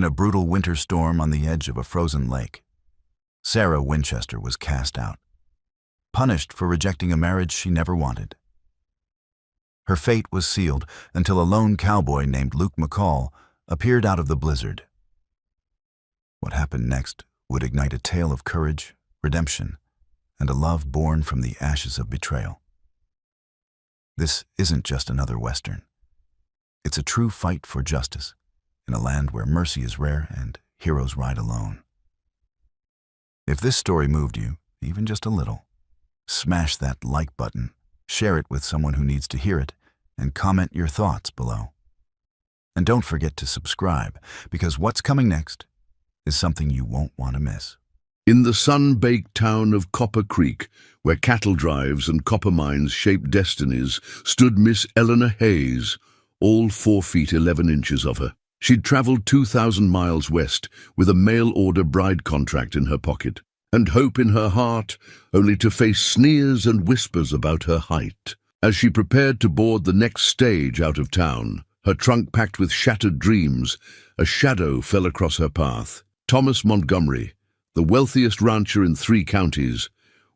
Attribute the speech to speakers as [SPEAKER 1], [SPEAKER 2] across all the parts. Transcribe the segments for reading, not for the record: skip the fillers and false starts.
[SPEAKER 1] in a brutal winter storm on the edge of a frozen lake. Sarah Winchester was cast out, punished for rejecting a marriage she never wanted. Her fate was sealed until a lone cowboy named Luke McCall appeared out of the blizzard. What happened next would ignite a tale of courage, redemption, and a love born from the ashes of betrayal. This isn't just another Western. It's a true fight for justice in a land where mercy is rare and heroes ride alone. If this story moved you, even just a little, smash that like button, share it with someone who needs to hear it, and comment your thoughts below. And don't forget to subscribe, because what's coming next is something you won't want to miss.
[SPEAKER 2] In the sun-baked town of Copper Creek, where cattle drives and copper mines shape destinies, stood Miss Eleanor Hayes, all 4 feet 11 inches of her. She'd traveled 2,000 miles west with a mail-order bride contract in her pocket, and hope in her heart, only to face sneers and whispers about her height. As she prepared to board the next stage out of town, her trunk packed with shattered dreams, a shadow fell across her path. Thomas Montgomery, the wealthiest rancher in 3 counties,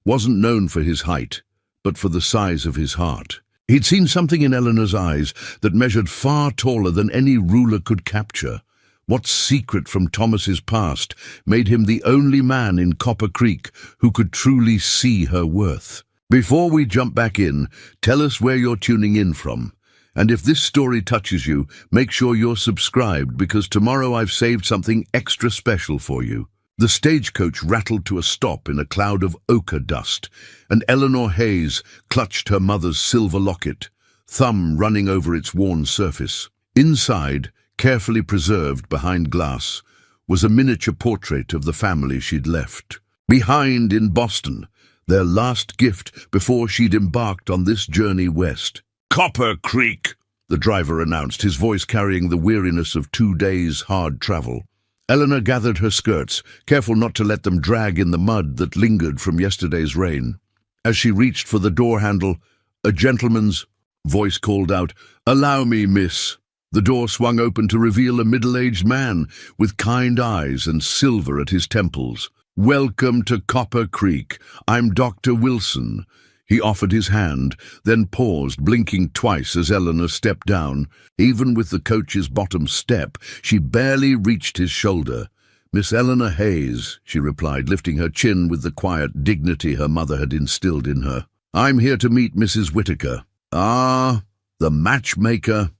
[SPEAKER 2] wasn't known for his height, but for the size of his heart. He'd seen something in Eleanor's eyes that measured far taller than any ruler could capture. What secret from Thomas's past made him the only man in Copper Creek who could truly see her worth? Before we jump back in, tell us where you're tuning in from. And if this story touches you, make sure you're subscribed, because tomorrow I've saved something extra special for you. The stagecoach rattled to a stop in a cloud of ochre dust, and Eleanor Hayes clutched her mother's silver locket, thumb running over its worn surface. Inside, carefully preserved behind glass, was a miniature portrait of the family she'd left behind in Boston, their last gift before she'd embarked on this journey west. "Copper Creek," the driver announced, his voice carrying the weariness of 2 days' hard travel. Eleanor gathered her skirts, careful not to let them drag in the mud that lingered from yesterday's rain. As she reached for the door handle, a gentleman's voice called out, "Allow me, miss." The door swung open to reveal a middle-aged man with kind eyes and silver at his temples. "Welcome to Copper Creek. I'm Dr. Wilson." He offered his hand, then paused, blinking twice as Eleanor stepped down. Even with the coach's bottom step, she barely reached his shoulder. "Miss Eleanor Hayes," she replied, lifting her chin with the quiet dignity her mother had instilled in her. "I'm here to meet Mrs. Whitaker." "Ah, the matchmaker."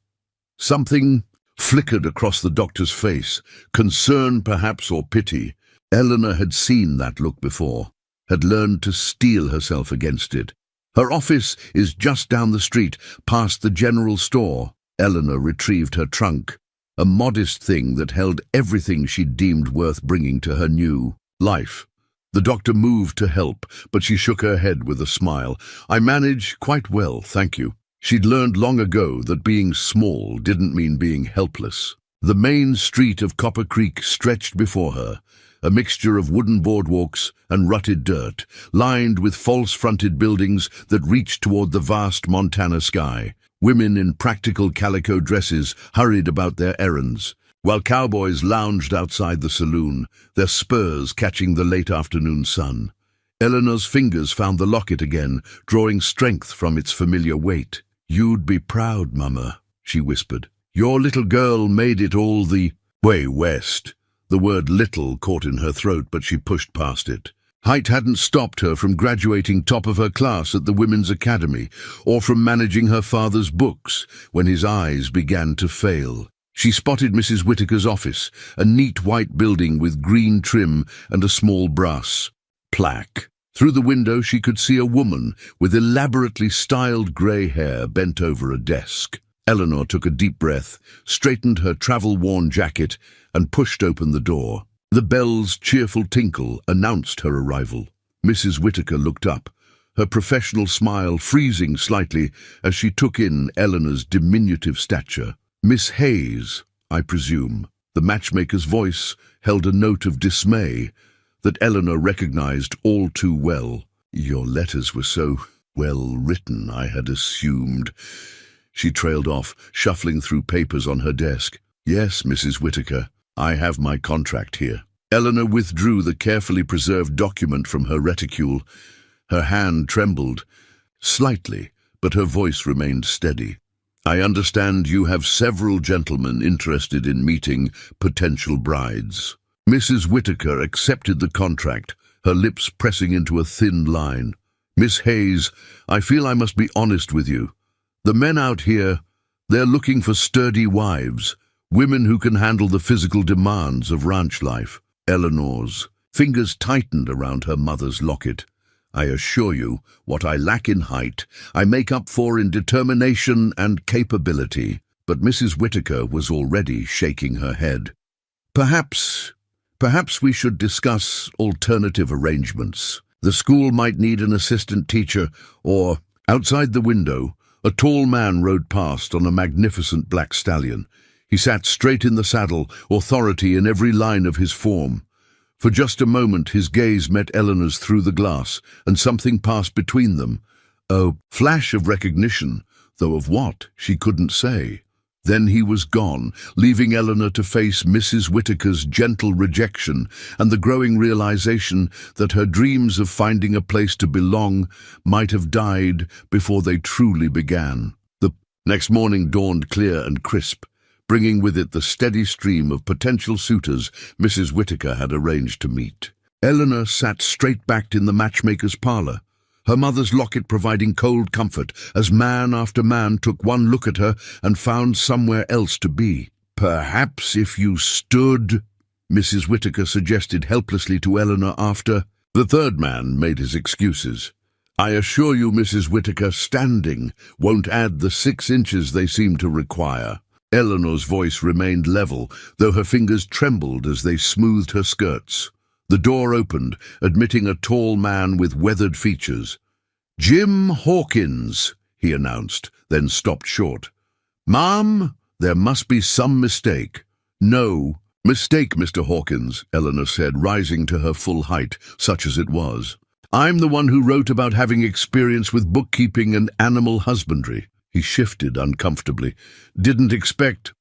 [SPEAKER 2] Something flickered across the doctor's face, concern perhaps, or pity. Eleanor had seen that look before, had learned to steel herself against it. "Her office is just down the street, past the general store." Eleanor retrieved her trunk, a modest thing that held everything she deemed worth bringing to her new life. The doctor moved to help, but she shook her head with a smile. "I manage quite well, thank you." She'd learned long ago that being small didn't mean being helpless. The main street of Copper Creek stretched before her, a mixture of wooden boardwalks and rutted dirt, lined with false-fronted buildings that reached toward the vast Montana sky. Women in practical calico dresses hurried about their errands, while cowboys lounged outside the saloon, their spurs catching the late afternoon sun. Eleanor's fingers found the locket again, drawing strength from its familiar weight. "You'd be proud, Mama," she whispered. "Your little girl made it all the way west." The word little caught in her throat, but she pushed past it. Height hadn't stopped her from graduating top of her class at the Women's Academy, or from managing her father's books when his eyes began to fail. She spotted Mrs. Whitaker's office, a neat white building with green trim and a small brass plaque. Through the window she could see a woman with elaborately styled grey hair bent over a desk. Eleanor took a deep breath, straightened her travel-worn jacket, and pushed open the door. The bell's cheerful tinkle announced her arrival. Mrs. Whitaker looked up, her professional smile freezing slightly as she took in Eleanor's diminutive stature. "Miss Hayes, I presume." The matchmaker's voice held a note of dismay that Eleanor recognized all too well. "Your letters were so well written, I had assumed." She trailed off, shuffling through papers on her desk. "Yes, Mrs. Whitaker. I have my contract here. Eleanor withdrew the carefully preserved document from her reticule. Her hand trembled slightly, but her voice remained steady. I understand you have several gentlemen interested in meeting potential brides. Mrs. Whitaker accepted the contract, her lips pressing into a thin line. Miss Hayes, I feel I must be honest with you. The men out here, they're looking for sturdy wives, women who can handle the physical demands of ranch life. Eleanor's fingers tightened around her mother's locket. I assure you, what I lack in height, I make up for in determination and capability. But Mrs. Whitaker was already shaking her head. Perhaps we should discuss alternative arrangements. The school might need an assistant teacher, or, outside the window, a tall man rode past on a magnificent black stallion. He sat straight in the saddle, authority in every line of his form. For just a moment his gaze met Eleanor's through the glass, and something passed between them. A flash of recognition, though of what, she couldn't say. Then he was gone, leaving Eleanor to face Mrs. Whitaker's gentle rejection and the growing realization that her dreams of finding a place to belong might have died before they truly began. The next morning dawned clear and crisp, bringing with it the steady stream of potential suitors Mrs. Whitaker had arranged to meet. Eleanor sat straight-backed in the matchmaker's parlor, her mother's locket providing cold comfort as man after man took one look at her and found somewhere else to be. Perhaps if you stood, Mrs. Whitaker suggested helplessly to Eleanor after. The third man made his excuses. I assure you, Mrs. Whitaker, standing won't add the 6 inches they seem to require. Eleanor's voice remained level, though her fingers trembled as they smoothed her skirts. The door opened, admitting a tall man with weathered features. Jim Hawkins, he announced, then stopped short. Ma'am, there must be some mistake. No mistake, Mr. Hawkins, Eleanor said, rising to her full height, such as it was. I'm the one who wrote about having experience with bookkeeping and animal husbandry. He shifted uncomfortably. Didn't expect...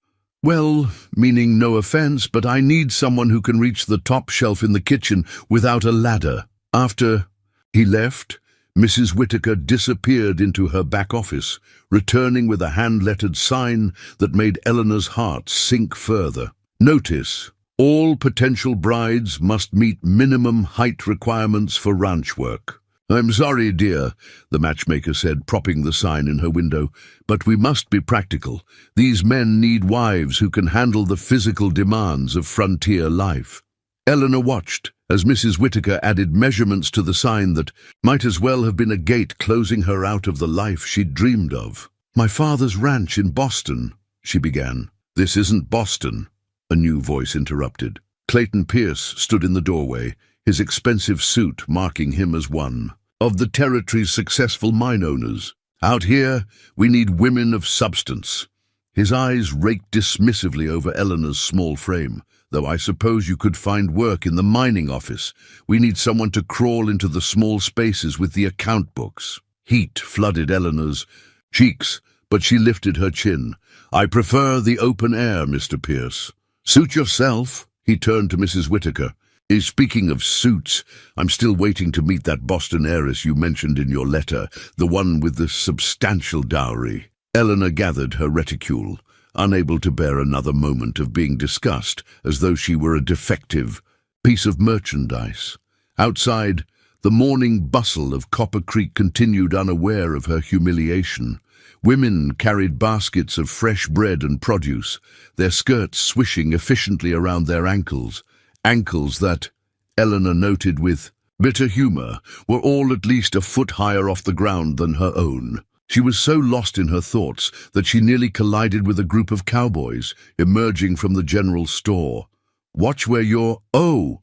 [SPEAKER 2] Well, meaning no offense, but I need someone who can reach the top shelf in the kitchen without a ladder. After he left, Mrs. Whitaker disappeared into her back office, returning with a hand-lettered sign that made Eleanor's heart sink further. Notice, all potential brides must meet minimum height requirements for ranch work. I'm sorry, dear, the matchmaker said, propping the sign in her window, but we must be practical. These men need wives who can handle the physical demands of frontier life. Eleanor watched as Mrs. Whitaker added measurements to the sign that might as well have been a gate closing her out of the life she'd dreamed of. My father's ranch in Boston, she began. This isn't Boston, a new voice interrupted. Clayton Pierce stood in the doorway, his expensive suit marking him as one of the territory's successful mine owners. Out here, we need women of substance. His eyes raked dismissively over Eleanor's small frame. Though I suppose you could find work in the mining office. We need someone to crawl into the small spaces with the account books. Heat flooded Eleanor's cheeks, but she lifted her chin. I prefer the open air, Mr. Pierce. Suit yourself, he turned to Mrs. Whitaker. Speaking of suits, I'm still waiting to meet that Boston heiress you mentioned in your letter, the one with the substantial dowry. Eleanor gathered her reticule, unable to bear another moment of being discussed as though she were a defective piece of merchandise. Outside, the morning bustle of Copper Creek continued, unaware of her humiliation. Women carried baskets of fresh bread and produce, their skirts swishing efficiently around their ankles that, Eleanor noted with bitter humor, were all at least a foot higher off the ground than her own. She was so lost in her thoughts that she nearly collided with a group of cowboys emerging from the general store. Watch where you're... Oh!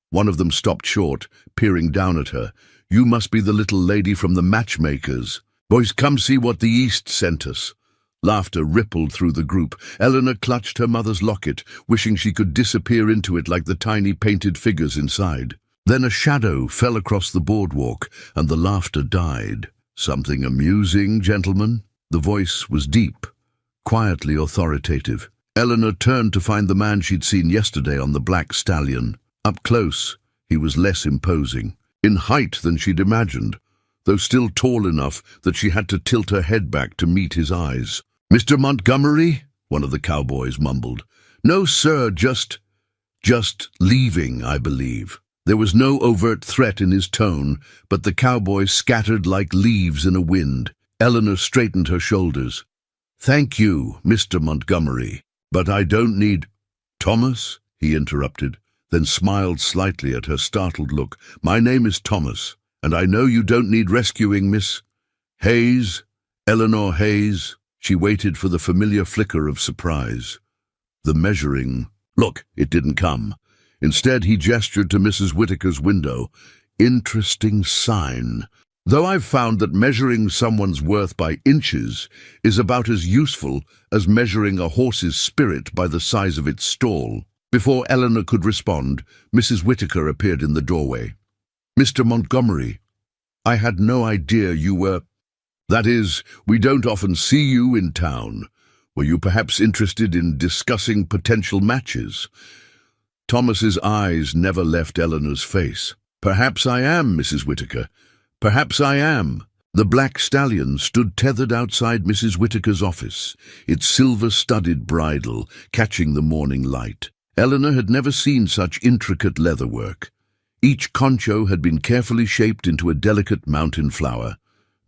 [SPEAKER 2] One of them stopped short, peering down at her. You must be the little lady from the matchmakers. Boys, come see what the East sent us. Laughter rippled through the group. Eleanor clutched her mother's locket, wishing she could disappear into it like the tiny painted figures inside. Then a shadow fell across the boardwalk, and the laughter died. Something amusing, gentlemen? The voice was deep, quietly authoritative. Eleanor turned to find the man she'd seen yesterday on the black stallion. Up close, he was less imposing, in height than she'd imagined, though still tall enough that she had to tilt her head back to meet his eyes. "Mr. Montgomery?" one of the cowboys mumbled. "No, sir, just leaving, I believe." There was no overt threat in his tone, but the cowboys scattered like leaves in a wind. Eleanor straightened her shoulders. "Thank you, Mr. Montgomery, but I don't need—" "Thomas?" he interrupted, then smiled slightly at her startled look. "My name is Thomas, and I know you don't need rescuing, Miss Hayes, Eleanor Hayes." She waited for the familiar flicker of surprise. The measuring— Look, it didn't come. Instead, he gestured to Mrs. Whittaker's window. "Interesting sign. Though I've found that measuring someone's worth by inches is about as useful as measuring a horse's spirit by the size of its stall." Before Eleanor could respond, Mrs. Whittaker appeared in the doorway. "Mr. Montgomery, I had no idea you were— That is, we don't often see you in town. Were you perhaps interested in discussing potential matches?" Thomas's eyes never left Eleanor's face. "Perhaps I am, Mrs. Whittaker. Perhaps I am." The black stallion stood tethered outside Mrs. Whittaker's office, its silver-studded bridle catching the morning light. Eleanor had never seen such intricate leatherwork. Each concho had been carefully shaped into a delicate mountain flower,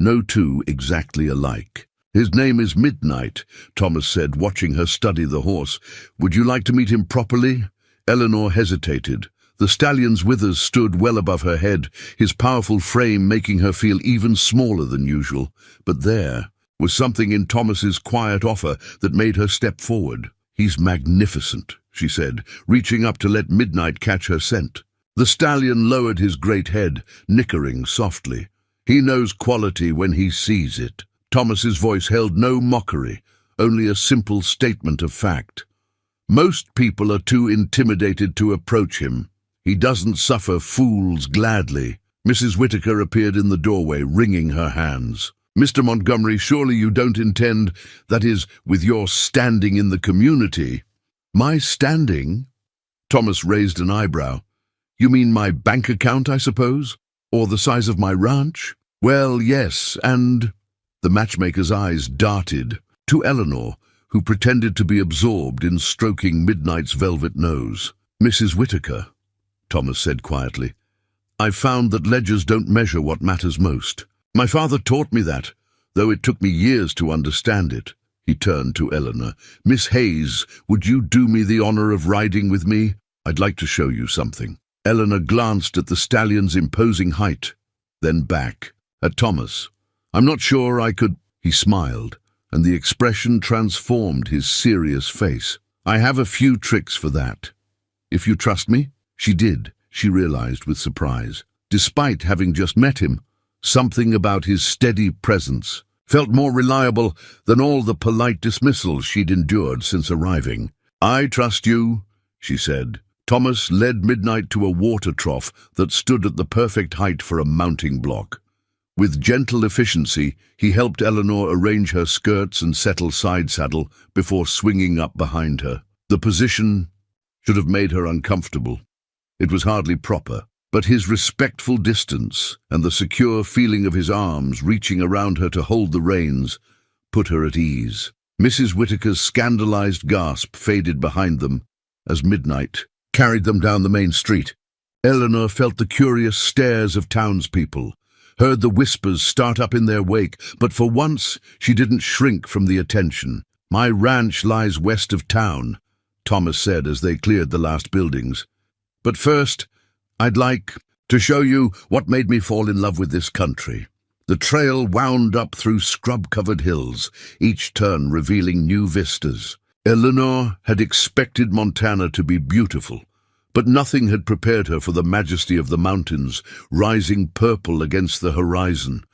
[SPEAKER 2] no two exactly alike. "His name is Midnight," Thomas said, watching her study the horse. "Would you like to meet him properly?" Eleanor hesitated. The stallion's withers stood well above her head, his powerful frame making her feel even smaller than usual. But there was something in Thomas's quiet offer that made her step forward. "He's magnificent," she said, reaching up to let Midnight catch her scent. The stallion lowered his great head, nickering softly. "He knows quality when he sees it." Thomas's voice held no mockery, only a simple statement of fact. "Most people are too intimidated to approach him. He doesn't suffer fools gladly." Mrs. Whittaker appeared in the doorway, wringing her hands. "Mr. Montgomery, surely you don't intend, that is, with your standing in the community—" "My standing?" Thomas raised an eyebrow. "You mean my bank account, I suppose? Or the size of my ranch?" "Well, yes, and—" The matchmaker's eyes darted to Eleanor, who pretended to be absorbed in stroking Midnight's velvet nose. "Mrs. Whittaker," Thomas said quietly, "I've found that ledgers don't measure what matters most. My father taught me that, though it took me years to understand it." He turned to Eleanor. "Miss Hayes, would you do me the honor of riding with me? I'd like to show you something." Eleanor glanced at the stallion's imposing height, then back at Thomas. "I'm not sure I could—" He smiled, and the expression transformed his serious face. "I have a few tricks for that. If you trust me?" She did, she realized with surprise. Despite having just met him, something about his steady presence felt more reliable than all the polite dismissals she'd endured since arriving. "I trust you," she said. Thomas led Midnight to a water trough that stood at the perfect height for a mounting block. With gentle efficiency, he helped Eleanor arrange her skirts and settle side saddle before swinging up behind her. The position should have made her uncomfortable. It was hardly proper, but his respectful distance and the secure feeling of his arms reaching around her to hold the reins put her at ease. Mrs. Whittaker's scandalized gasp faded behind them as Midnight carried them down the main street. Eleanor felt the curious stares of townspeople, heard the whispers start up in their wake, but for once she didn't shrink from the attention. "My ranch lies west of town," Thomas said as they cleared the last buildings. "But first, I'd like to show you what made me fall in love with this country." The trail wound up through scrub-covered hills, each turn revealing new vistas. Eleanor had expected Montana to be beautiful, but nothing had prepared her for the majesty of the mountains rising purple against the horizon,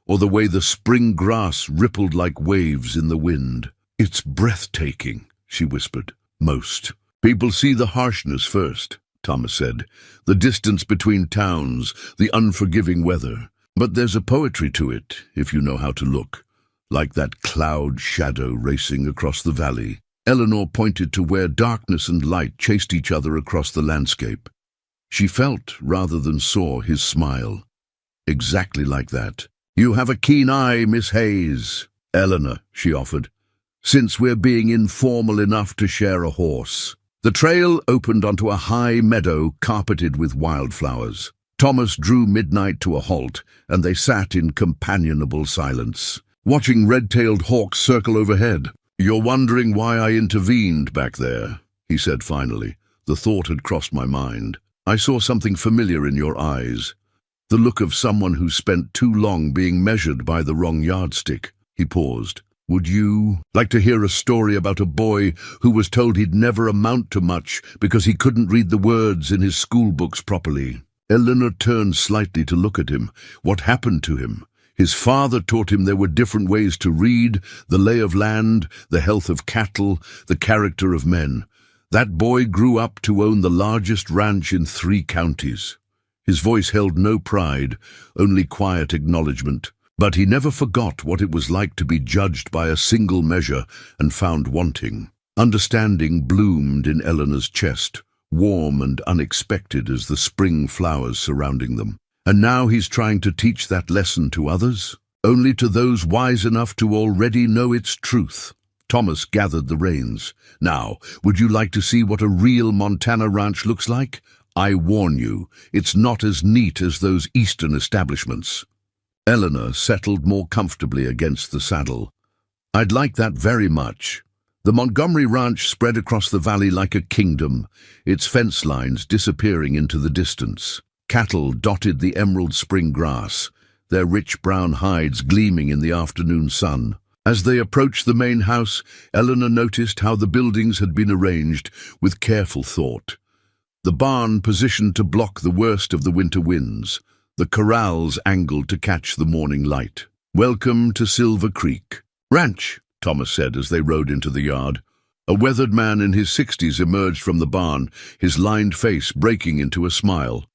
[SPEAKER 2] or the way the spring grass rippled like waves in the wind. "It's breathtaking," she whispered. "Most people see the harshness first," Thomas said, "the distance between towns, the unforgiving weather. But there's a poetry to it, if you know how to look, like that cloud shadow racing across the valley." Eleanor pointed to where darkness and light chased each other across the landscape. She felt, rather than saw, his smile. Exactly like that. "You have a keen eye, Miss Hayes." "Eleanor," she offered, "since we're being informal enough to share a horse." The trail opened onto a high meadow carpeted with wildflowers. Thomas drew Midnight to a halt, and they sat in companionable silence, watching red-tailed hawks circle overhead. "You're wondering why I intervened back there," he said finally. "The thought had crossed my mind. I saw something familiar in your eyes. The look of someone who spent too long being measured by the wrong yardstick." He paused. "Would you like to hear a story about a boy who was told he'd never amount to much because he couldn't read the words in his school books properly?" Eleanor turned slightly to look at him. What happened to him? His father taught him there were different ways to read, the lay of land, the health of cattle, the character of men. That boy grew up to own the largest ranch in 3 counties. His voice held no pride, only quiet acknowledgement. But he never forgot what it was like to be judged by a single measure and found wanting. Understanding bloomed in Eleanor's chest, warm and unexpected as the spring flowers surrounding them. And now he's trying to teach that lesson to others, only to those wise enough to already know its truth. Thomas gathered the reins. "Now, would you like to see what a real Montana ranch looks like? I warn you, it's not as neat as those eastern establishments." Eleanor settled more comfortably against the saddle. "I'd like that very much." The Montgomery Ranch spread across the valley like a kingdom, its fence lines disappearing into the distance. Cattle dotted the emerald spring grass, their rich brown hides gleaming in the afternoon sun. As they approached the main house, Eleanor noticed how the buildings had been arranged with careful thought. The barn positioned to block the worst of the winter winds, the corrals angled to catch the morning light. "Welcome to Silver Creek Ranch," Thomas said as they rode into the yard. A weathered man in his 60s emerged from the barn, his lined face breaking into a smile.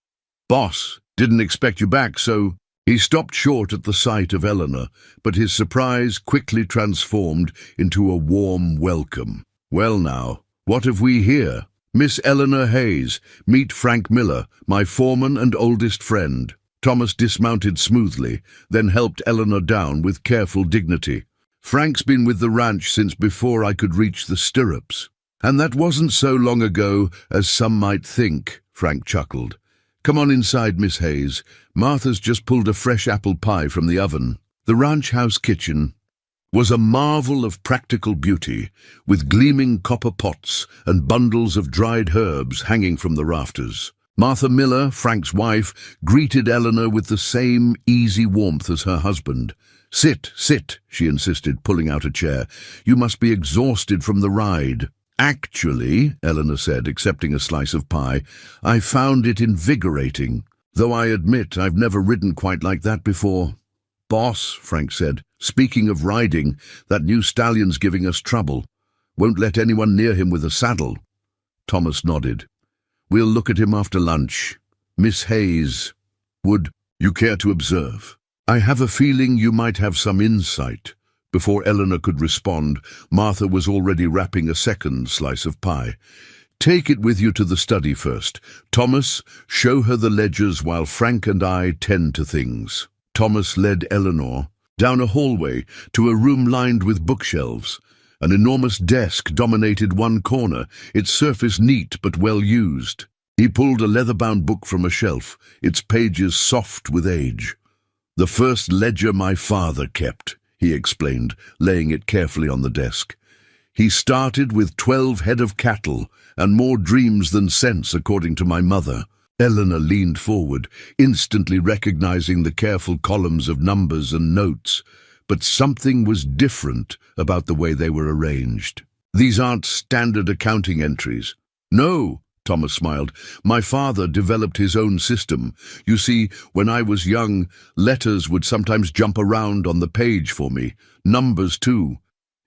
[SPEAKER 2] "Boss, didn't expect you back, so—" He stopped short at the sight of Eleanor, but his surprise quickly transformed into a warm welcome. "Well now, what have we here? Miss Eleanor Hayes, meet Frank Miller, my foreman and oldest friend." Thomas dismounted smoothly, then helped Eleanor down with careful dignity. "Frank's been with the ranch since before I could reach the stirrups." "And that wasn't so long ago as some might think," Frank chuckled. "Come on inside, Miss Hayes. Martha's just pulled a fresh apple pie from the oven." The ranch house kitchen was a marvel of practical beauty, with gleaming copper pots and bundles of dried herbs hanging from the rafters. Martha Miller, Frank's wife, greeted Eleanor with the same easy warmth as her husband. "Sit, sit," she insisted, pulling out a chair. "You must be exhausted from the ride." "Actually," Eleanor said, accepting a slice of pie, "I found it invigorating, though I admit I've never ridden quite like that before." "Boss," Frank said, "speaking of riding, that new stallion's giving us trouble. Won't let anyone near him with a saddle." Thomas nodded. "We'll look at him after lunch. Miss Hayes, would you care to observe? I have a feeling you might have some insight." Before Eleanor could respond, Martha was already wrapping a second slice of pie. "Take it with you to the study first. Thomas, show her the ledgers while Frank and I tend to things." Thomas led Eleanor down a hallway to a room lined with bookshelves. An enormous desk dominated one corner, its surface neat but well used. He pulled a leather-bound book from a shelf, its pages soft with age. "The first ledger my father kept," he explained, laying it carefully on the desk. "He started with 12 head of cattle, and more dreams than sense, according to my mother." Eleanor leaned forward, instantly recognizing the careful columns of numbers and notes, but something was different about the way they were arranged. "These aren't standard accounting entries." "No," Thomas smiled. "My father developed his own system. You see, when I was young, letters would sometimes jump around on the page for me, numbers too.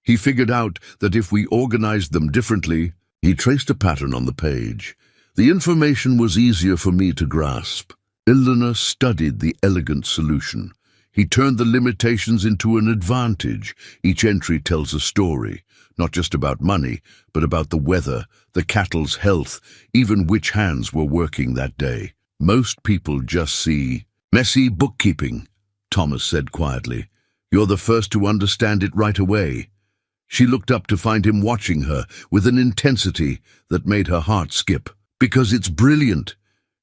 [SPEAKER 2] He figured out that if we organized them differently—" He traced a pattern on the page. "The information was easier for me to grasp." Eleanor studied the elegant solution. He turned the limitations into an advantage. Each entry tells a story. Not just about money, but about the weather, the cattle's health, even which hands were working that day. Most people just see messy bookkeeping, Thomas said quietly. You're the first to understand it right away. She looked up to find him watching her with an intensity that made her heart skip. Because it's brilliant.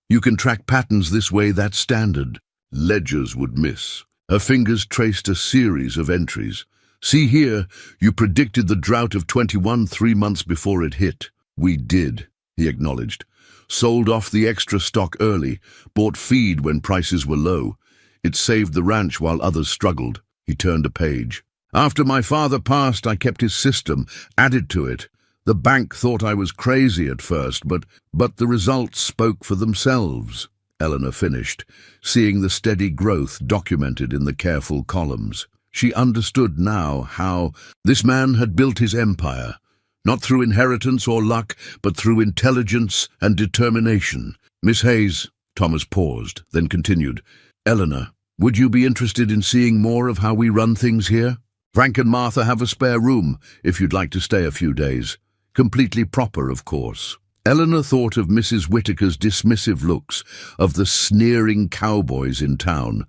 [SPEAKER 2] You can track patterns this way, that's standard. Ledgers would miss. Her fingers traced a series of entries. See here, you predicted the drought of 21 3 months before it hit. We did, he acknowledged. Sold off the extra stock early, bought feed when prices were low. It saved the ranch while others struggled. He turned a page. After my father passed, I kept his system, added to it. The bank thought I was crazy at first, but the results spoke for themselves, Eleanor finished, seeing the steady growth documented in the careful columns. She understood now how this man had built his empire, not through inheritance or luck, but through intelligence and determination. Miss Hayes, Thomas paused, then continued, Eleanor, would you be interested in seeing more of how we run things here? Frank and Martha have a spare room, if you'd like to stay a few days. Completely proper, of course. Eleanor thought of Mrs. Whitaker's dismissive looks, of the sneering cowboys in town.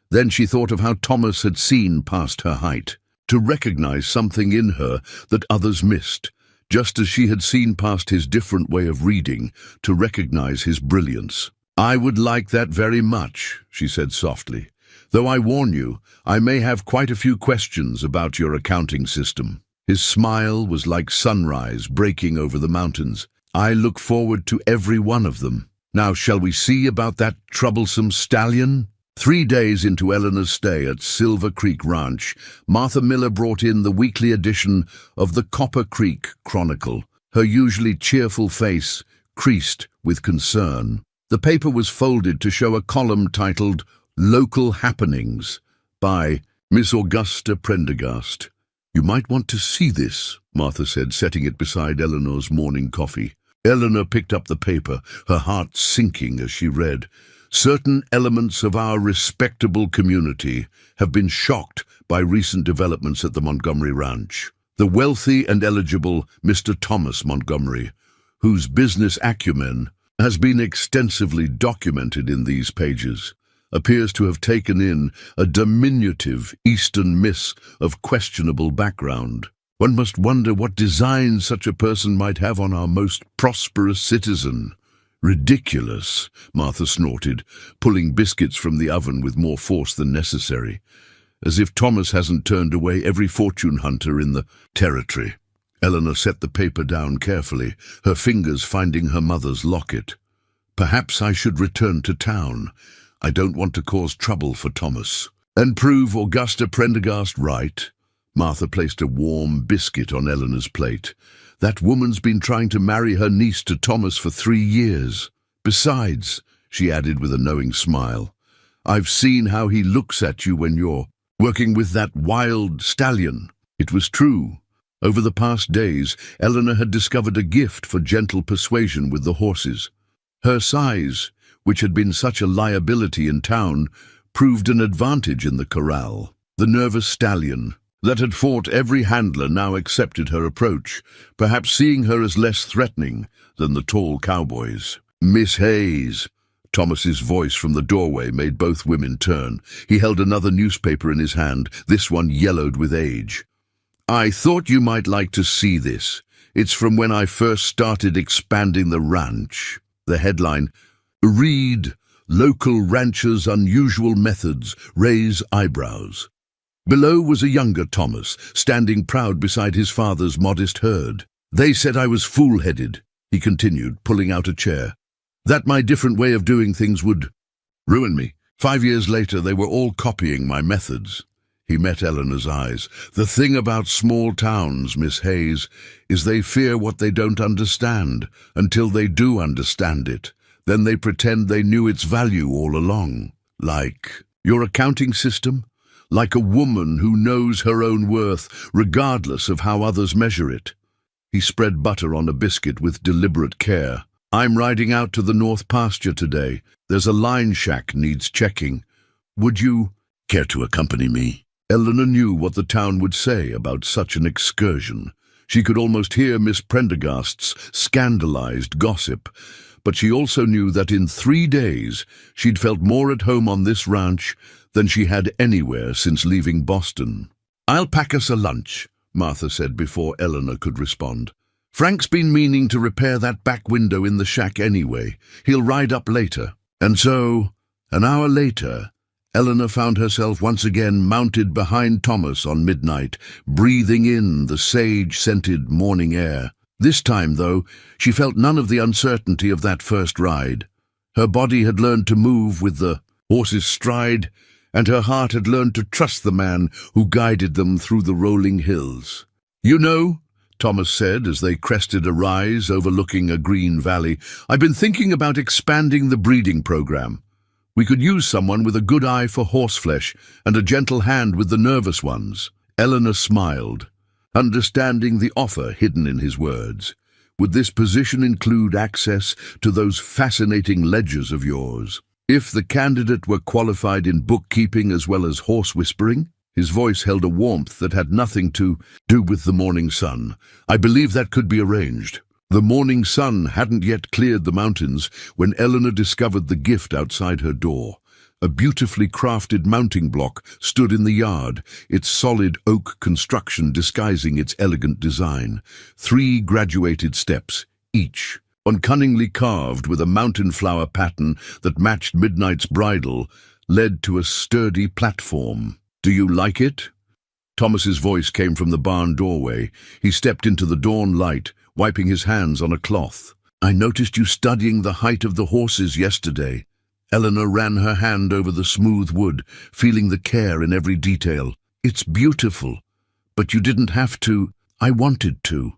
[SPEAKER 2] Then she thought of how Thomas had seen past her height, to recognize something in her that others missed, just as she had seen past his different way of reading, to recognize his brilliance. I would like that very much, she said softly. Though I warn you, I may have quite a few questions about your accounting system. His smile was like sunrise breaking over the mountains. I look forward to every one of them. Now shall we see about that troublesome stallion? 3 days into Eleanor's stay at Silver Creek Ranch, Martha Miller brought in the weekly edition of the Copper Creek Chronicle, her usually cheerful face creased with concern. The paper was folded to show a column titled Local Happenings by Miss Augusta Prendergast. You might want to see this, Martha said, setting it beside Eleanor's morning coffee. Eleanor picked up the paper, her heart sinking as she read. Certain elements of our respectable community have been shocked by recent developments at the Montgomery Ranch. The wealthy and eligible Mr. Thomas Montgomery, whose business acumen has been extensively documented in these pages, appears to have taken in a diminutive Eastern miss of questionable background. One must wonder what designs such a person might have on our most prosperous citizen. Ridiculous, Martha snorted, pulling biscuits from the oven with more force than necessary, as if Thomas hasn't turned away every fortune hunter in the territory. Eleanor set the paper down carefully, her fingers finding her mother's locket. Perhaps I should return to town. I don't want to cause trouble for Thomas. And prove Augusta Prendergast right. Martha placed a warm biscuit on Eleanor's plate. That woman's been trying to marry her niece to Thomas for 3 years. Besides, she added with a knowing smile, I've seen how he looks at you when you're working with that wild stallion. It was true. Over the past days, Eleanor had discovered a gift for gentle persuasion with the horses. Her size, which had been such a liability in town, proved an advantage in the corral. The nervous stallion that had fought every handler now accepted her approach, perhaps seeing her as less threatening than the tall cowboys. Miss Hayes. Thomas's voice from the doorway made both women turn. He held another newspaper in his hand, this one yellowed with age. I thought you might like to see this. It's from when I first started expanding the ranch. The headline, Read, Local Ranchers' Unusual Methods Raise Eyebrows. Below was a younger Thomas, standing proud beside his father's modest herd. They said I was fool-headed, he continued, pulling out a chair. That my different way of doing things would ruin me. 5 years later, they were all copying my methods. He met Eleanor's eyes. The thing about small towns, Miss Hayes, is they fear what they don't understand, until they do understand it. Then they pretend they knew its value all along. Like your accounting system? Like a woman who knows her own worth, regardless of how others measure it. He spread butter on a biscuit with deliberate care. I'm riding out to the north pasture today. There's a line shack needs checking. Would you care to accompany me? Eleanor knew what the town would say about such an excursion. She could almost hear Miss Prendergast's scandalized gossip, but she also knew that in 3 days she'd felt more at home on this ranch than she had anywhere since leaving Boston. "I'll pack us a lunch," Martha said before Eleanor could respond. "Frank's been meaning to repair that back window in the shack anyway. He'll ride up later." And so, an hour later, Eleanor found herself once again mounted behind Thomas on midnight, breathing in the sage-scented morning air. This time, though, she felt none of the uncertainty of that first ride. Her body had learned to move with the horse's stride, and her heart had learned to trust the man who guided them through the rolling hills. "You know," Thomas said as they crested a rise overlooking a green valley, "I've been thinking about expanding the breeding program. We could use someone with a good eye for horseflesh and a gentle hand with the nervous ones." Eleanor smiled, understanding the offer hidden in his words. "Would this position include access to those fascinating ledgers of yours? If the candidate were qualified in bookkeeping as well as horse whispering?" His voice held a warmth that had nothing to do with the morning sun. "I believe that could be arranged." The morning sun hadn't yet cleared the mountains when Eleanor discovered the gift outside her door. A beautifully crafted mounting block stood in the yard, its solid oak construction disguising its elegant design. 3 graduated steps, each, one cunningly carved with a mountain flower pattern that matched Midnight's bridle, led to a sturdy platform. "Do you like it?" Thomas's voice came from the barn doorway. He stepped into the dawn light, wiping his hands on a cloth. "I noticed you studying the height of the horses yesterday." Eleanor ran her hand over the smooth wood, feeling the care in every detail. "It's beautiful, but you didn't have to." "I wanted to."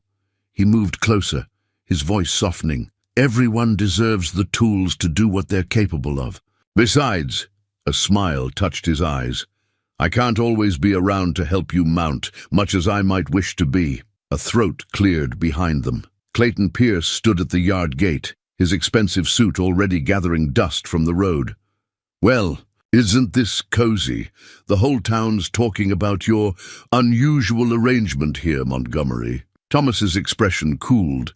[SPEAKER 2] He moved closer, his voice softening. "Everyone deserves the tools to do what they're capable of. Besides," a smile touched his eyes, "I can't always be around to help you mount, much as I might wish to be." A throat cleared behind them. Clayton Pierce stood at the yard gate, his expensive suit already gathering dust from the road. "Well, isn't this cozy? The whole town's talking about your unusual arrangement here, Montgomery." Thomas's expression cooled,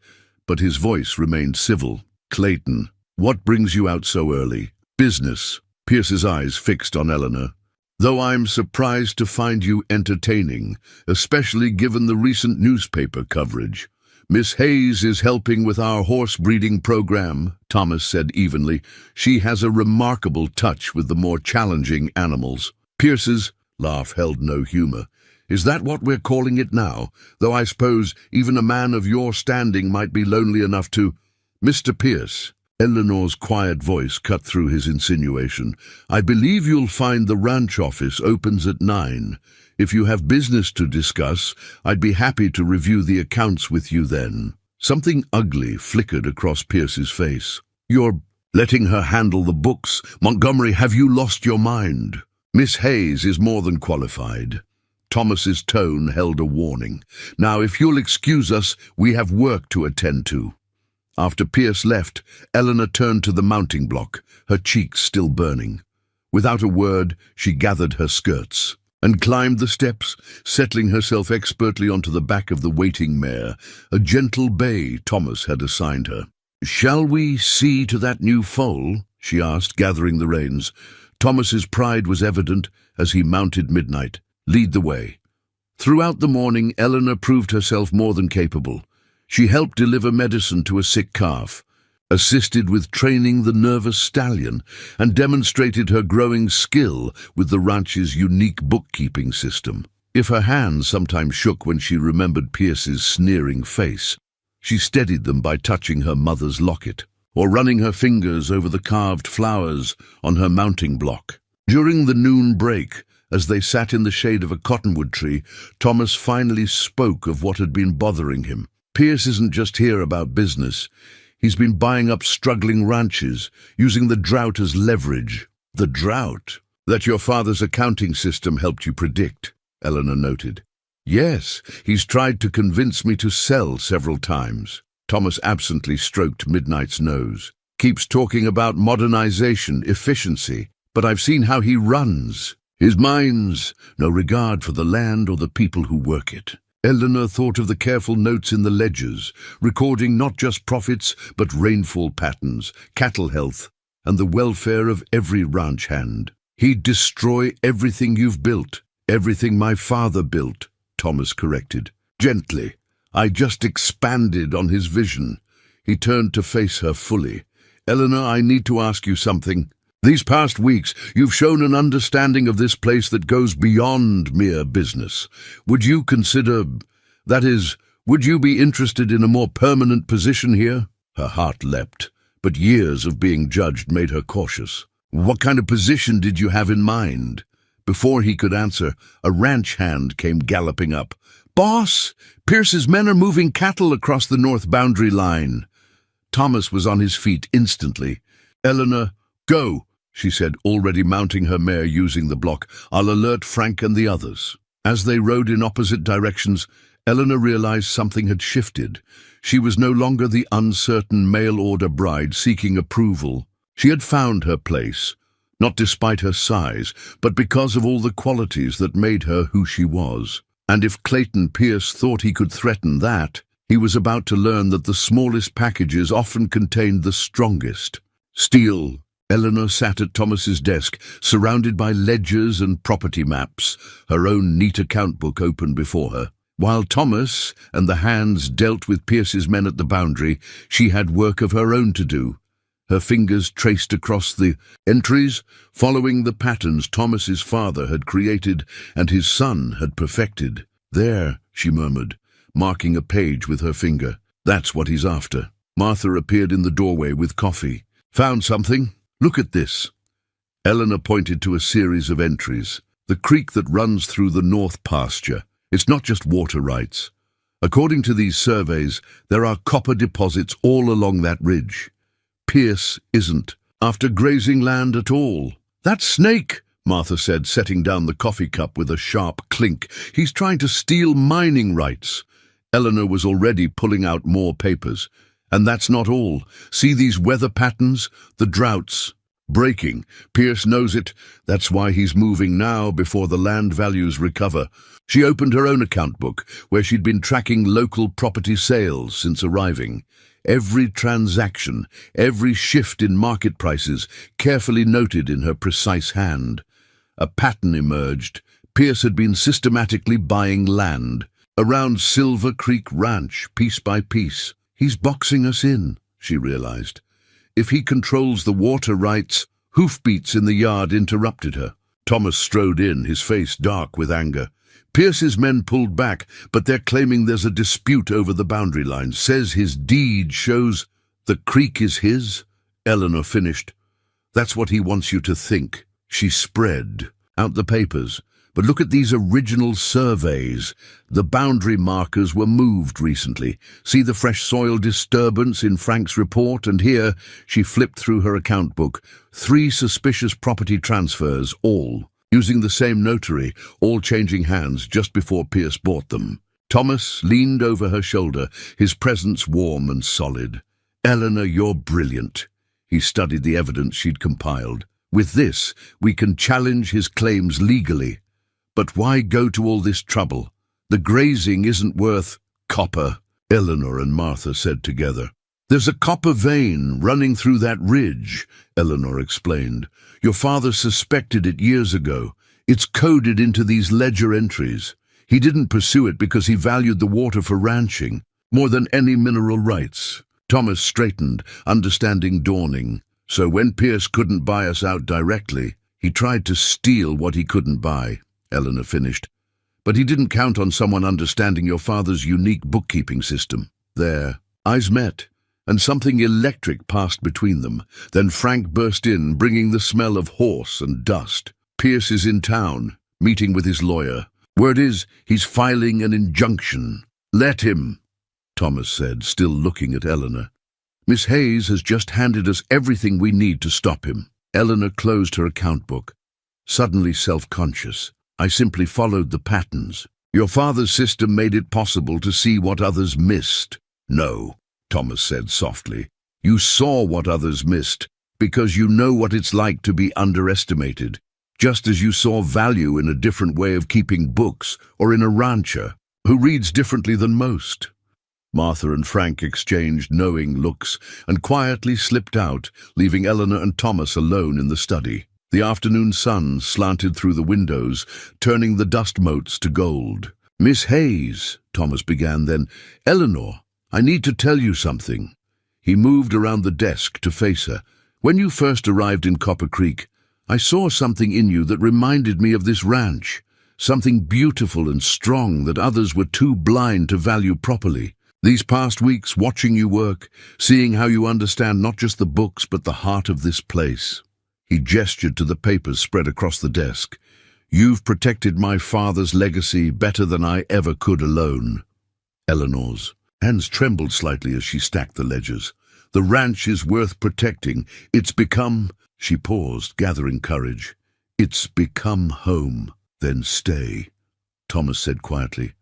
[SPEAKER 2] but his voice remained civil. "Clayton, what brings you out so early?" "Business." Pierce's eyes fixed on Eleanor. "Though I'm surprised to find you entertaining, especially given the recent newspaper coverage." "Miss Hayes is helping with our horse breeding program," Thomas said evenly. "She has a remarkable touch with the more challenging animals." Pierce's laugh held no humor. "Is that what we're calling it now? Though I suppose even a man of your standing might be lonely enough to—" "Mr. Pierce," Eleanor's quiet voice cut through his insinuation, "I believe you'll find the ranch office opens at 9. If you have business to discuss, I'd be happy to review the accounts with you then." Something ugly flickered across Pierce's face. "You're letting her handle the books? Montgomery, have you lost your mind?" "Miss Hayes is more than qualified." Thomas's tone held a warning. "Now, if you'll excuse us, we have work to attend to." After Pierce left, Eleanor turned to the mounting block, her cheeks still burning. Without a word, she gathered her skirts and climbed the steps, settling herself expertly onto the back of the waiting mare, a gentle bay Thomas had assigned her. "Shall we see to that new foal?" she asked, gathering the reins. Thomas's pride was evident as he mounted Midnight. "Lead the way." Throughout the morning, Eleanor proved herself more than capable. She helped deliver medicine to a sick calf, assisted with training the nervous stallion, and demonstrated her growing skill with the ranch's unique bookkeeping system. If her hands sometimes shook when she remembered Pierce's sneering face, she steadied them by touching her mother's locket, or running her fingers over the carved flowers on her mounting block. During the noon break, as they sat in the shade of a cottonwood tree, Thomas finally spoke of what had been bothering him. "Pierce isn't just here about business. He's been buying up struggling ranches, using the drought as leverage." "The drought that your father's accounting system helped you predict," Eleanor noted. "Yes, he's tried to convince me to sell several times." Thomas absently stroked Midnight's nose. "Keeps talking about modernization, efficiency, but I've seen how he runs. His mind's no regard for the land or the people who work it." Eleanor thought of the careful notes in the ledgers, recording not just profits but rainfall patterns, cattle health, and the welfare of every ranch hand. "He'd destroy everything you've built, everything my father built," Thomas corrected. Gently. "I just expanded on his vision." He turned to face her fully. "Eleanor, I need to ask you something. These past weeks, you've shown an understanding of this place that goes beyond mere business. Would you consider, that is, would you be interested in a more permanent position here?" Her heart leapt, but years of being judged made her cautious. "What kind of position did you have in mind?" Before he could answer, a ranch hand came galloping up. "Boss, Pierce's men are moving cattle across the north boundary line." Thomas was on his feet instantly. "Eleanor, go," she said, already mounting her mare using the block. "I'll alert Frank and the others." As they rode in opposite directions, Eleanor realized something had shifted. She was no longer the uncertain mail-order bride seeking approval. She had found her place, not despite her size, but because of all the qualities that made her who she was. And if Clayton Pierce thought he could threaten that, he was about to learn that the smallest packages often contained the strongest. Still, Eleanor sat at Thomas's desk, surrounded by ledgers and property maps, her own neat account book open before her. While Thomas and the hands dealt with Pierce's men at the boundary, she had work of her own to do. Her fingers traced across the entries, following the patterns Thomas's father had created and his son had perfected. "There," she murmured, marking a page with her finger. "That's what he's after." Martha appeared in the doorway with coffee. "Found something? Look at this." Eleanor pointed to a series of entries. "The creek that runs through the north pasture. It's not just water rights. According to these surveys, there are copper deposits all along that ridge. Pierce isn't after grazing land at all." "That snake," Martha said, setting down the coffee cup with a sharp clink. "He's trying to steal mining rights." Eleanor was already pulling out more papers. "And that's not all. See these weather patterns? The droughts. Breaking. Pierce knows it. That's why he's moving now, before the land values recover." She opened her own account book, where she'd been tracking local property sales since arriving. Every transaction, every shift in market prices, carefully noted in her precise hand. A pattern emerged. Pierce had been systematically buying land around Silver Creek Ranch, piece by piece. "He's boxing us in," she realized. "If he controls the water rights—" Hoofbeats in the yard interrupted her. Thomas strode in, his face dark with anger. "Pierce's men pulled back, but they're claiming there's a dispute over the boundary line. Says his deed shows the creek is his." Eleanor finished. "That's what he wants you to think." She spread out the papers. "But look at these original surveys. The boundary markers were moved recently. See the fresh soil disturbance in Frank's report? And here," she flipped through her account book, "3 suspicious property transfers, all using the same notary, all changing hands just before Pierce bought them." Thomas leaned over her shoulder, his presence warm and solid. "Eleanor, you're brilliant." He studied the evidence she'd compiled. "With this, we can challenge his claims legally. But why go to all this trouble? The grazing isn't worth—" "Copper," Eleanor and Martha said together. "There's a copper vein running through that ridge," Eleanor explained. "Your father suspected it years ago. It's coded into these ledger entries. He didn't pursue it because he valued the water for ranching more than any mineral rights." Thomas straightened, understanding dawning. "So when Pierce couldn't buy us out directly, he tried to steal what he couldn't buy," Eleanor finished. "But he didn't count on someone understanding your father's unique bookkeeping system." Their eyes met, and something electric passed between them. Then Frank burst in, bringing the smell of horse and dust. "Pierce is in town, meeting with his lawyer. Word is, he's filing an injunction." "Let him," Thomas said, still looking at Eleanor. "Miss Hayes has just handed us everything we need to stop him." Eleanor closed her account book, suddenly self-conscious. "I simply followed the patterns. Your father's system made it possible to see what others missed." "No," Thomas said softly. "You saw what others missed because you know what it's like to be underestimated, just as you saw value in a different way of keeping books or in a rancher." who reads differently than most. Martha and Frank exchanged knowing looks and quietly slipped out, leaving Eleanor and Thomas alone in the study. The afternoon sun slanted through the windows, turning the dust motes to gold. "Miss Hayes," Thomas began then. "Eleanor, I need to tell you something." He moved around the desk to face her. "When you first arrived in Copper Creek, I saw something in you that reminded me of this ranch, something beautiful and strong that others were too blind to value properly. These past weeks, watching you work, seeing how you understand not just the books but the heart of this place." He gestured to the papers spread across the desk. "You've protected my father's legacy better than I ever could alone." Eleanor's hands trembled slightly as she stacked the ledgers. "The ranch is worth protecting. It's become—" She paused, gathering courage. "It's become home." "Then stay," Thomas said quietly.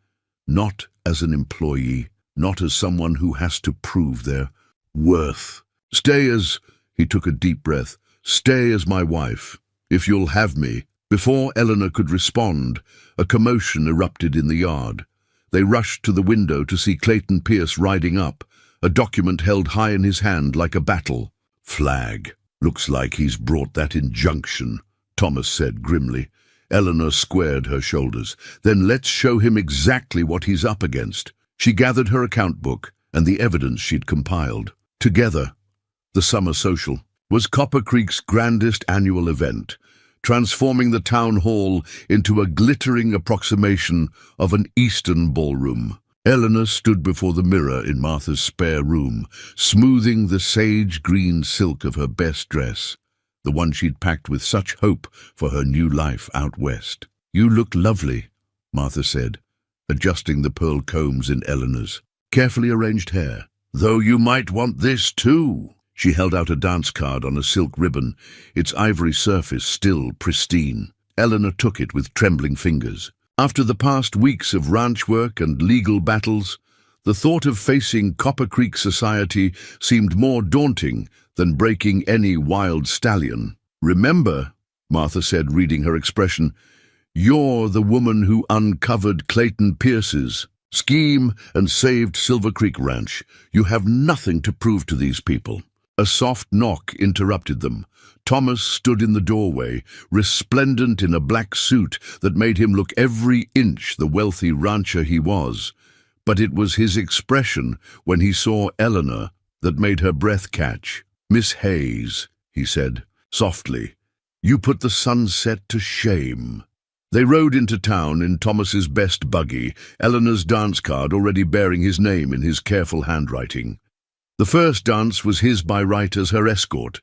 [SPEAKER 2] "Not as an employee, not as someone who has to prove their worth. Stay as—" He took a deep breath. "Stay as my wife, if you'll have me." Before Eleanor could respond, a commotion erupted in the yard. They rushed to the window to see Clayton Pierce riding up, a document held high in his hand like a battle flag. "Looks like he's brought that injunction," Thomas said grimly. Eleanor squared her shoulders. "Then let's show him exactly what he's up against." She gathered her account book and the evidence she'd compiled. Together, the summer social was Copper Creek's grandest annual event, transforming the town hall into a glittering approximation of an Eastern ballroom. Eleanor stood before the mirror in Martha's spare room, smoothing the sage-green silk of her best dress, the one she'd packed with such hope for her new life out west. "You look lovely," Martha said, adjusting the pearl combs in Eleanor's carefully arranged hair. "Though you might want this too." She held out a dance card on a silk ribbon, its ivory surface still pristine. Eleanor took it with trembling fingers. After the past weeks of ranch work and legal battles, the thought of facing Copper Creek society seemed more daunting than breaking any wild stallion. "Remember," Martha said, reading her expression, "you're the woman who uncovered Clayton Pierce's scheme and saved Silver Creek Ranch. You have nothing to prove to these people." A soft knock interrupted them. Thomas stood in the doorway, resplendent in a black suit that made him look every inch the wealthy rancher he was. But it was his expression when he saw Eleanor that made her breath catch. "Miss Hayes," he said, softly, "you put the sunset to shame." They rode into town in Thomas's best buggy, Eleanor's dance card already bearing his name in his careful handwriting. The first dance was his by right as her escort,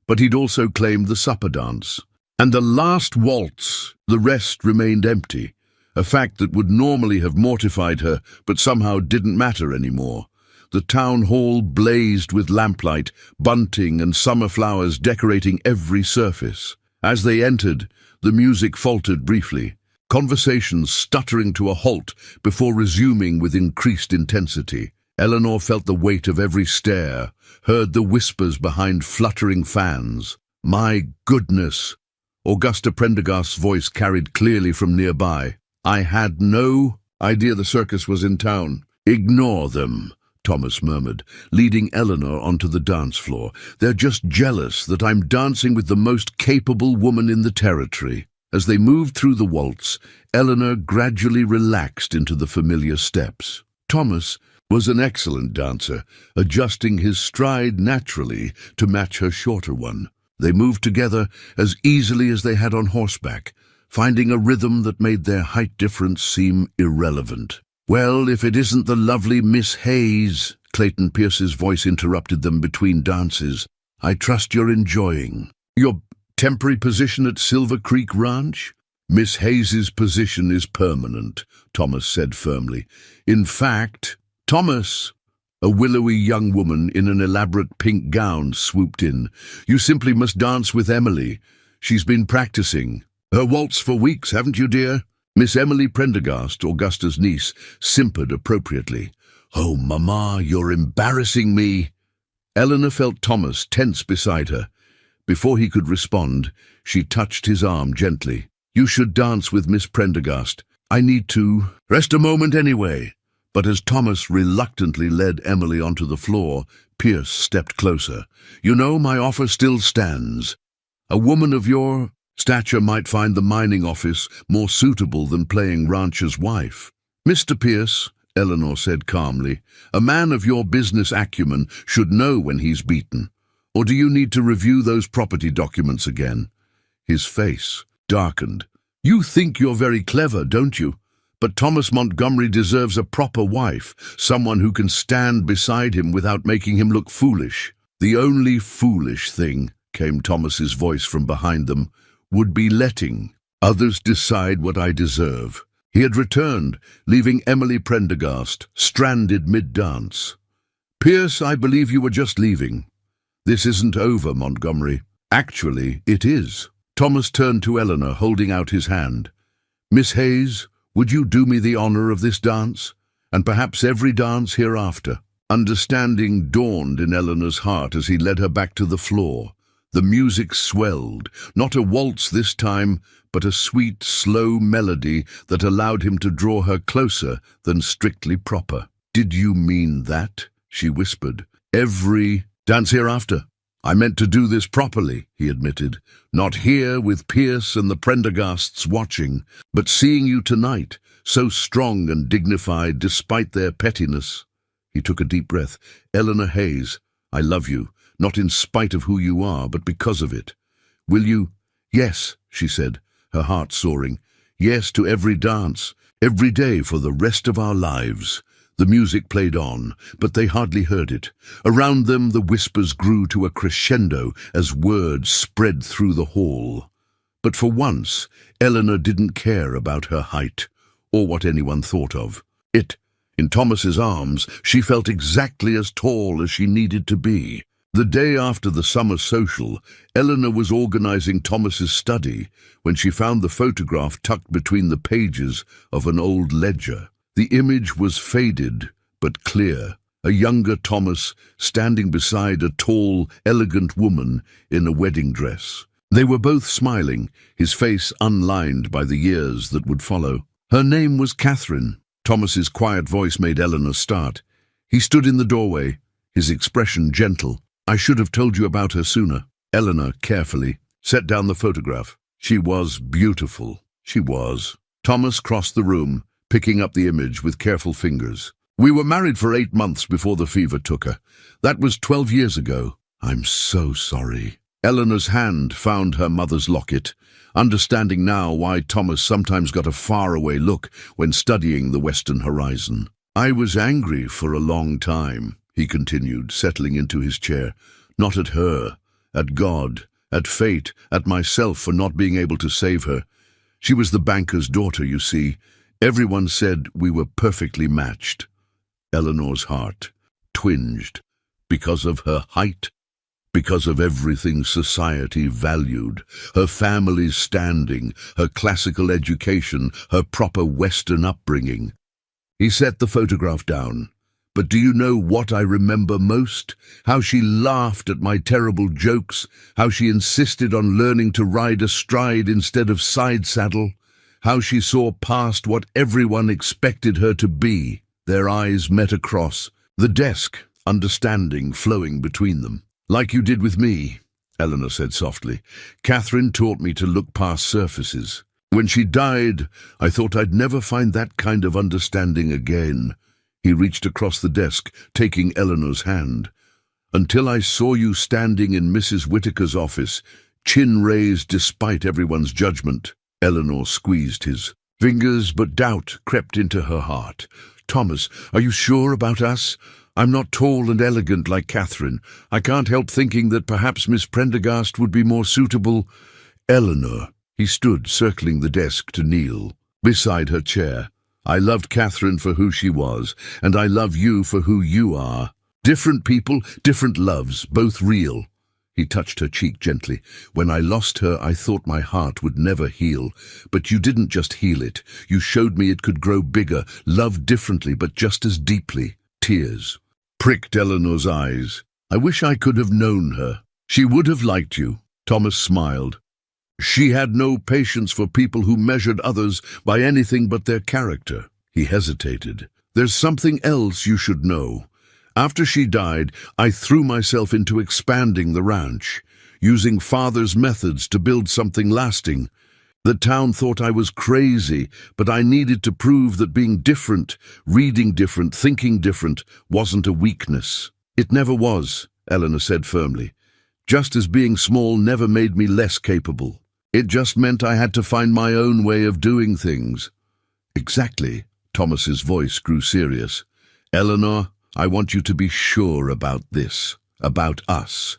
[SPEAKER 2] but he'd also claimed the supper dance. And the last waltz, the rest remained empty, a fact that would normally have mortified her, but somehow didn't matter anymore. The town hall blazed with lamplight, bunting and summer flowers decorating every surface. As they entered, the music faltered briefly, conversations stuttering to a halt before resuming with increased intensity. Eleanor felt the weight of every stare, heard the whispers behind fluttering fans. "My goodness!" Augusta Prendergast's voice carried clearly from nearby. "I had no idea the circus was in town." "Ignore them," Thomas murmured, leading Eleanor onto the dance floor. "They're just jealous that I'm dancing with the most capable woman in the territory." As they moved through the waltz, Eleanor gradually relaxed into the familiar steps. Thomas was an excellent dancer, adjusting his stride naturally to match her shorter one. They moved together as easily as they had on horseback, finding a rhythm that made their height difference seem irrelevant. "Well, if it isn't the lovely Miss Hayes," Clayton Pierce's voice interrupted them between dances. "I trust you're enjoying your temporary position at Silver Creek Ranch?" "Miss Hayes's position is permanent," Thomas said firmly. "In fact—" "Thomas!" A willowy young woman in an elaborate pink gown swooped in. "You simply must dance with Emily. She's been practicing her waltz for weeks, haven't you, dear?" Miss Emily Prendergast, Augusta's niece, simpered appropriately. "Oh, Mama, you're embarrassing me." Eleanor felt Thomas tense beside her. Before he could respond, she touched his arm gently. "You should dance with Miss Prendergast. I need to rest a moment anyway. But as Thomas reluctantly led Emily onto the floor, Pierce stepped closer. You know, my offer still stands. A woman of your stature might find the mining office more suitable than playing rancher's wife. Mr. Pierce, Eleanor said calmly, a man of your business acumen should know when he's beaten. Or do you need to review those property documents again? His face darkened. You think you're very clever, don't you? But Thomas Montgomery deserves a proper wife, someone who can stand beside him without making him look foolish. The only foolish thing, came Thomas's voice from behind them, would be letting others decide what I deserve. He had returned, leaving Emily Prendergast stranded mid-dance. Pierce, I believe you were just leaving. This isn't over, Montgomery. Actually, it is. Thomas turned to Eleanor, holding out his hand. Miss Hayes, would you do me the honor of this dance, and perhaps every dance hereafter? Understanding dawned in Eleanor's heart as he led her back to the floor. The music swelled, not a waltz this time, but a sweet, slow melody that allowed him to draw her closer than strictly proper. Did you mean that? She whispered. Every dance hereafter. I meant to do this properly, he admitted. Not here with Pierce and the Prendergasts watching, but seeing you tonight, so strong and dignified despite their pettiness. He took a deep breath. Eleanor Hayes, I love you, not in spite of who you are, but because of it. Will you? Yes, she said, her heart soaring. Yes to every dance, every day for the rest of our lives. The music played on, but they hardly heard it. Around them the whispers grew to a crescendo as words spread through the hall. But for once, Eleanor didn't care about her height, or what anyone thought of. In Thomas's arms, she felt exactly as tall as she needed to be. The day after the summer social, Eleanor was organizing Thomas's study when she found the photograph tucked between the pages of an old ledger. The image was faded but clear, a younger Thomas standing beside a tall, elegant woman in a wedding dress. They were both smiling, his face unlined by the years that would follow. Her name was Catherine. Thomas's quiet voice made Eleanor start. He stood in the doorway, his expression gentle. I should have told you about her sooner. Eleanor carefully set down the photograph. She was beautiful. She was. Thomas crossed the room, picking up the image with careful fingers. We were married for 8 months before the fever took her. That was 12 years ago. I'm so sorry. Eleanor's hand found her mother's locket, understanding now why Thomas sometimes got a faraway look when studying the Western horizon. I was angry for a long time, he continued, settling into his chair. Not at her, at God, at fate, at myself for not being able to save her. She was the banker's daughter, you see. Everyone said we were perfectly matched. Eleanor's heart twinged. Because of her height, because of everything society valued, her family's standing, her classical education, her proper Western upbringing. He set the photograph down. But do you know what I remember most? How she laughed at my terrible jokes, how she insisted on learning to ride astride instead of side saddle, how she saw past what everyone expected her to be. Their eyes met across, the desk, understanding flowing between them. Like you did with me, Eleanor said softly. Catherine taught me to look past surfaces. When she died, I thought I'd never find that kind of understanding again. He reached across the desk, taking Eleanor's hand. Until I saw you standing in Mrs. Whitaker's office, chin raised despite everyone's judgment. Eleanor squeezed his fingers, but doubt crept into her heart. Thomas, are you sure about us? I'm not tall and elegant like Catherine. I can't help thinking that perhaps Miss Prendergast would be more suitable. Eleanor. He stood, circling the desk to kneel beside her chair. I loved Catherine for who she was, and I love you for who you are. Different people, different loves, both real. He touched her cheek gently. When I lost her, I thought my heart would never heal. But you didn't just heal it. You showed me it could grow bigger, love differently, but just as deeply. Tears pricked Eleanor's eyes. I wish I could have known her. She would have liked you. Thomas smiled. She had no patience for people who measured others by anything but their character. He hesitated. There's something else you should know. After she died, I threw myself into expanding the ranch, using Father's methods to build something lasting. The town thought I was crazy, but I needed to prove that being different, reading different, thinking different, wasn't a weakness. It never was, Eleanor said firmly. Just as being small never made me less capable. It just meant I had to find my own way of doing things. Exactly. Thomas's voice grew serious. Eleanor, I want you to be sure about this, about us.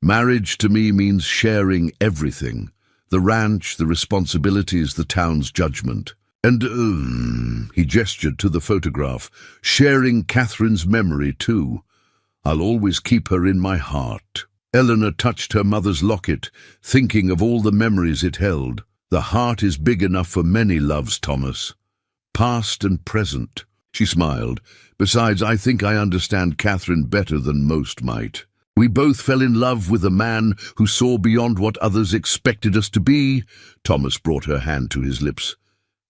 [SPEAKER 2] Marriage to me means sharing everything. The ranch, the responsibilities, the town's judgment. And, he gestured to the photograph, sharing Catherine's memory too. I'll always keep her in my heart. Eleanor touched her mother's locket, thinking of all the memories it held. The heart is big enough for many loves, Thomas. Past and present. She smiled. Besides, I think I understand Catherine better than most might. We both fell in love with a man who saw beyond what others expected us to be. Thomas brought her hand to his lips.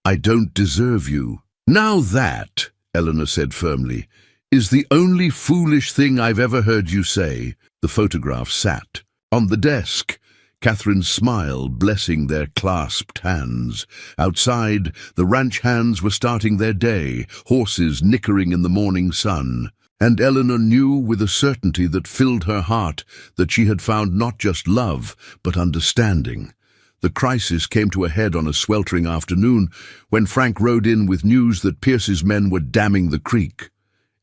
[SPEAKER 2] I don't deserve you. Now that, Eleanor said firmly, is the only foolish thing I've ever heard you say. The photograph sat on the desk. Catherine's smile blessing their clasped hands. Outside, the ranch hands were starting their day, horses nickering in the morning sun. And Eleanor knew with a certainty that filled her heart that she had found not just love, but understanding. The crisis came to a head on a sweltering afternoon when Frank rode in with news that Pierce's men were damming the creek.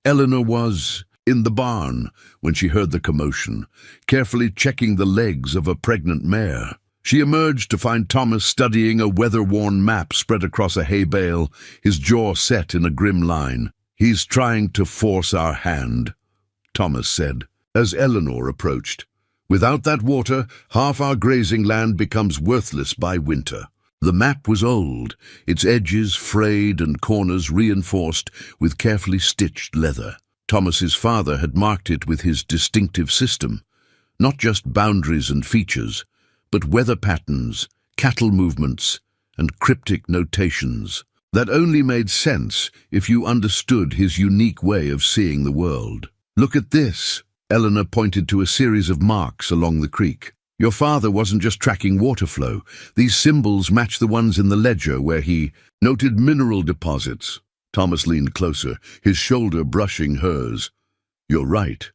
[SPEAKER 2] Eleanor was in the barn when she heard the commotion, carefully checking the legs of a pregnant mare. She emerged to find Thomas studying a weather-worn map spread across a hay bale, his jaw set in a grim line. He's trying to force our hand, Thomas said, as Eleanor approached. Without that water, half our grazing land becomes worthless by winter. The map was old, its edges frayed and corners reinforced with carefully stitched leather. Thomas's father had marked it with his distinctive system, not just boundaries and features, but weather patterns, cattle movements, and cryptic notations. That only made sense if you understood his unique way of seeing the world. Look at this. Eleanor pointed to a series of marks along the creek. Your father wasn't just tracking water flow. These symbols match the ones in the ledger where he noted mineral deposits. Thomas leaned closer, his shoulder brushing hers. You're right.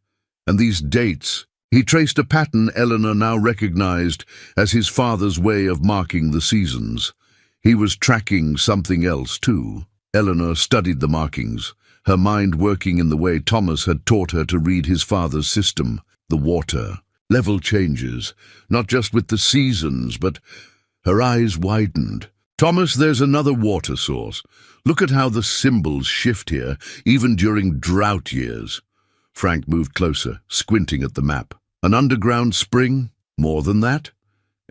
[SPEAKER 2] And these dates. He traced a pattern Eleanor now recognized as his father's way of marking the seasons. He was tracking something else too. Eleanor studied the markings, her mind working in the way Thomas had taught her to read his father's system. The water, level changes, not just with the seasons, but her eyes widened. Thomas, there's another water source. Look at how the symbols shift here, even during drought years. Frank moved closer, squinting at the map. An underground spring? More than that?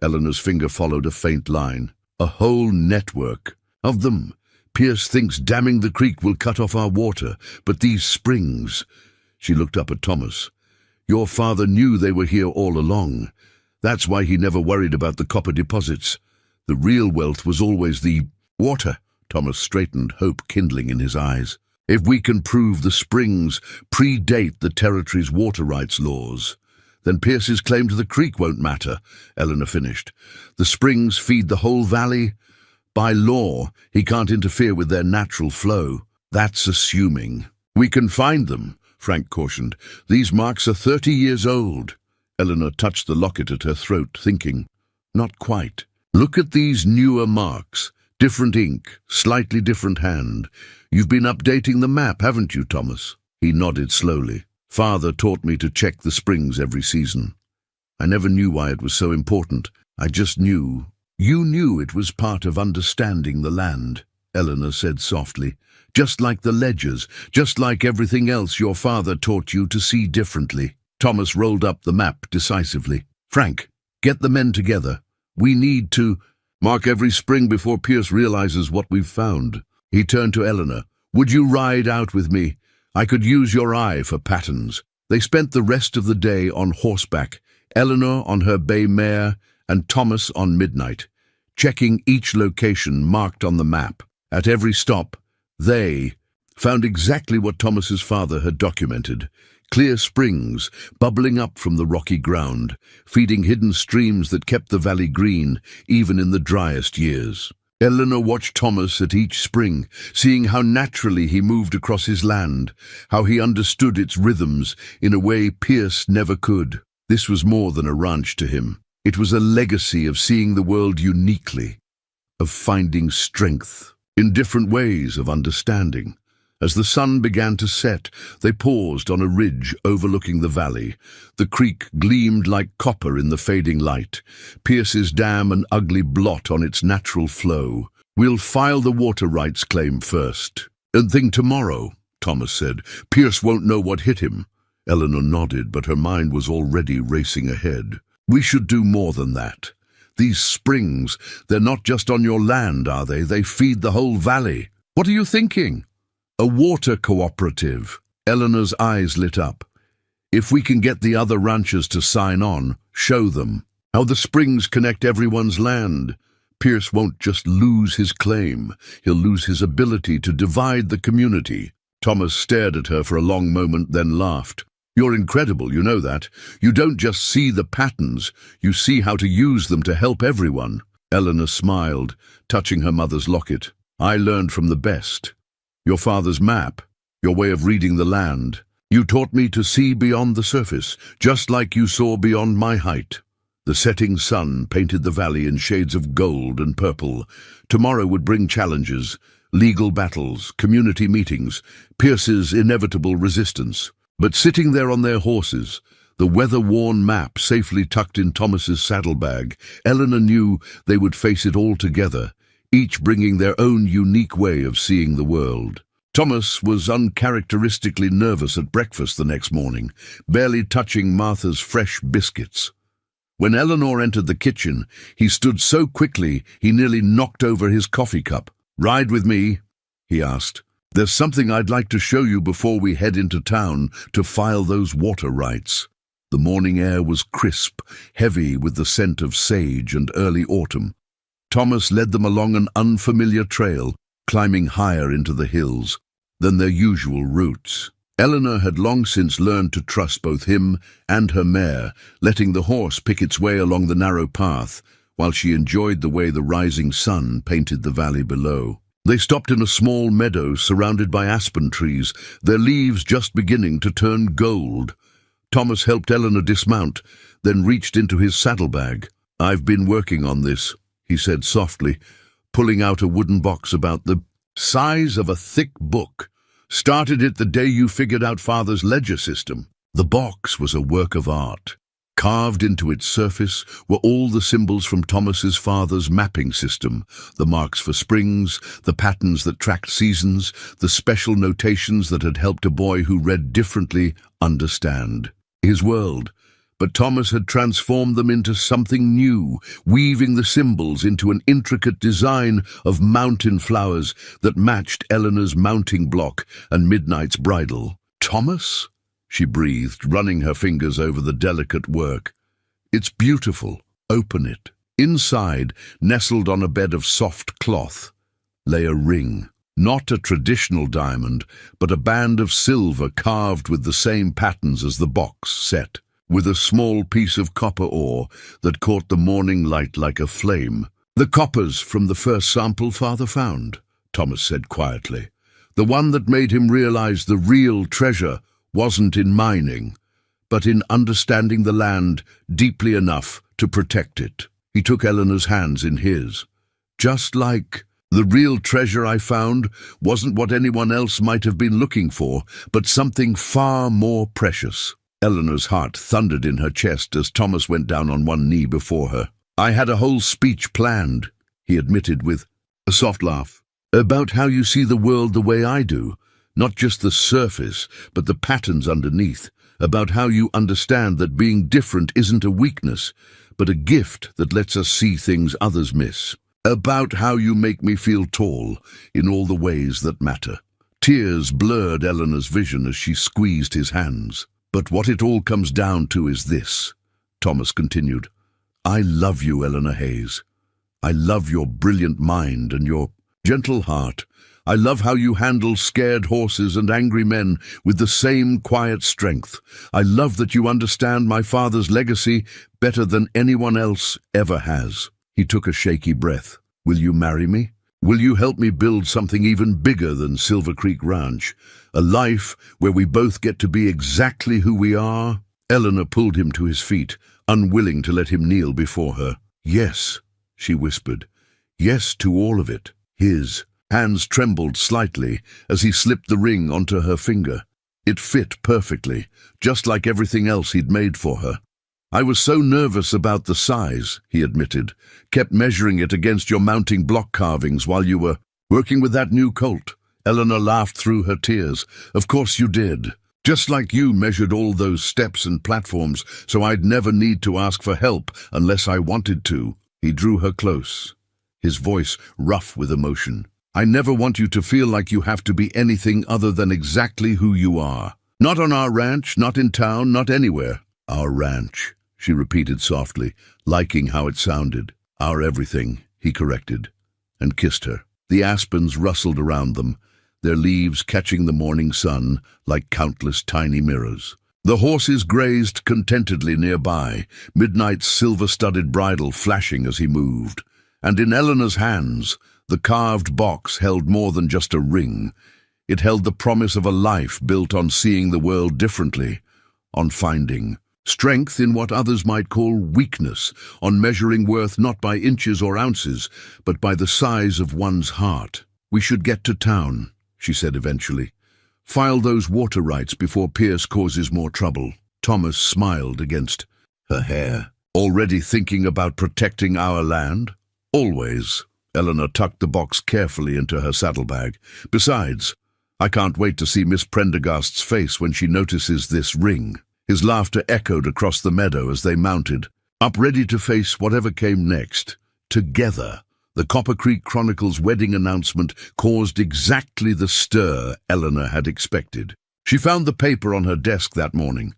[SPEAKER 2] Eleanor's finger followed a faint line. A whole network of them. Pierce thinks damming the creek will cut off our water, but these springs... She looked up at Thomas. Your father knew they were here all along. That's why he never worried about the copper deposits. The real wealth was always the water. Thomas straightened, hope kindling in his eyes. If we can prove the springs predate the territory's water rights laws, then Pierce's claim to the creek won't matter, Eleanor finished. The springs feed the whole valley. By law, he can't interfere with their natural flow. That's assuming. We can find them, Frank cautioned. These marks are 30 years old. Eleanor touched the locket at her throat, thinking. Not quite. Look at these newer marks. Different ink, slightly different hand. You've been updating the map, haven't you, Thomas? He nodded slowly. Father taught me to check the springs every season. I never knew why it was so important. I just knew. You knew it was part of understanding the land, Eleanor said softly. Just like the ledgers, just like everything else your father taught you to see differently. Thomas rolled up the map decisively. Frank, get the men together. We need to mark every spring before Pierce realizes what we've found. He turned to Eleanor. Would you ride out with me? I could use your eye for patterns. They spent the rest of the day on horseback, Eleanor on her bay mare, and Thomas on midnight, checking each location marked on the map. At every stop, they found exactly what Thomas's father had documented: clear springs bubbling up from the rocky ground, feeding hidden streams that kept the valley green even in the driest years. Eleanor watched Thomas at each spring, seeing how naturally he moved across his land, how he understood its rhythms in a way Pierce never could. This was more than a ranch to him. It was a legacy of seeing the world uniquely, of finding strength in different ways of understanding. As the sun began to set, they paused on a ridge overlooking the valley. The creek gleamed like copper in the fading light, Pierce's dam an ugly blot on its natural flow. "We'll file the water rights claim first. And think tomorrow," Thomas said. "Pierce won't know what hit him." Eleanor nodded, but her mind was already racing ahead. "We should do more than that. These springs, they're not just on your land, are they? They feed the whole valley." "What are you thinking?" "A water cooperative." Eleanor's eyes lit up. "If we can get the other ranchers to sign on, show them how the springs connect everyone's land, Pierce won't just lose his claim, he'll lose his ability to divide the community." Thomas stared at her for a long moment, then laughed. "You're incredible, you know that. You don't just see the patterns, you see how to use them to help everyone." Eleanor smiled, touching her mother's locket. "I learned from the best. Your father's map, your way of reading the land. You taught me to see beyond the surface, just like you saw beyond my height." The setting sun painted the valley in shades of gold and purple. Tomorrow would bring challenges, legal battles, community meetings, Pierce's inevitable resistance. But sitting there on their horses, the weather-worn map safely tucked in Thomas's saddlebag, Eleanor knew they would face it all together, each bringing their own unique way of seeing the world. Thomas was uncharacteristically nervous at breakfast the next morning, barely touching Martha's fresh biscuits. When Eleanor entered the kitchen, he stood so quickly he nearly knocked over his coffee cup. "Ride with me?" he asked. "There's something I'd like to show you before we head into town to file those water rights." The morning air was crisp, heavy with the scent of sage and early autumn. Thomas led them along an unfamiliar trail, climbing higher into the hills than their usual routes. Eleanor had long since learned to trust both him and her mare, letting the horse pick its way along the narrow path, while she enjoyed the way the rising sun painted the valley below. They stopped in a small meadow surrounded by aspen trees, their leaves just beginning to turn gold. Thomas helped Eleanor dismount, then reached into his saddlebag. "I've been working on this," he said softly, pulling out a wooden box about the size of a thick book. "Started it the day you figured out Father's ledger system." The box was a work of art. Carved into its surface were all the symbols from Thomas's father's mapping system, the marks for springs, the patterns that tracked seasons, the special notations that had helped a boy who read differently understand his world. But Thomas had transformed them into something new, weaving the symbols into an intricate design of mountain flowers that matched Eleanor's mounting block and Midnight's bridle. "Thomas?" she breathed, running her fingers over the delicate work. "It's beautiful. Open it." Inside, nestled on a bed of soft cloth, lay a ring. Not a traditional diamond, but a band of silver carved with the same patterns as the box set, with a small piece of copper ore that caught the morning light like a flame. "The copper's from the first sample Father found," Thomas said quietly. "The one that made him realize the real treasure wasn't in mining, but in understanding the land deeply enough to protect it." He took Eleanor's hands in his. "Just like the real treasure I found wasn't what anyone else might have been looking for, but something far more precious." Eleanor's heart thundered in her chest as Thomas went down on one knee before her. "I had a whole speech planned," he admitted with a soft laugh, "about how you see the world the way I do, not just the surface, but the patterns underneath, about how you understand that being different isn't a weakness, but a gift that lets us see things others miss, about how you make me feel tall in all the ways that matter." Tears blurred Eleanor's vision as she squeezed his hands. "But what it all comes down to is this," Thomas continued. I love you, Eleanor Hayes. I love your brilliant mind and your gentle heart. I love how you handle scared horses and angry men with the same quiet strength. I love that you understand my father's legacy better than anyone else ever has." He took a shaky breath. "Will you marry me? Will you help me build something even bigger than Silver Creek Ranch? A life where we both get to be exactly who we are?" Eleanor pulled him to his feet, unwilling to let him kneel before her. "Yes," she whispered. "Yes to all of it." His hands trembled slightly as he slipped the ring onto her finger. It fit perfectly, just like everything else he'd made for her. "I was so nervous about the size," he admitted. "Kept measuring it against your mounting block carvings while you were working with that new colt." Eleanor laughed through her tears. "Of course you did. Just like you measured all those steps and platforms so I'd never need to ask for help unless I wanted to." He drew her close, his voice rough with emotion. "I never want you to feel like you have to be anything other than exactly who you are. Not on our ranch, not in town, not anywhere." "Our ranch," she repeated softly, liking how it sounded. "Our everything," he corrected, and kissed her. The aspens rustled around them, their leaves catching the morning sun like countless tiny mirrors. The horses grazed contentedly nearby, Midnight's silver-studded bridle flashing as he moved. And in Eleanor's hands, the carved box held more than just a ring. It held the promise of a life built on seeing the world differently, on finding strength in what others might call weakness, on measuring worth not by inches or ounces, but by the size of one's heart. "We should get to town," she said eventually. "File those water rights before Pierce causes more trouble." Thomas smiled against her hair. "Already thinking about protecting our land?" "Always." Eleanor tucked the box carefully into her saddlebag. "Besides, I can't wait to see Miss Prendergast's face when she notices this ring." His laughter echoed across the meadow as they mounted, up ready to face whatever came next. Together, the Copper Creek Chronicle's wedding announcement caused exactly the stir Eleanor had expected. She found the paper on her desk that morning,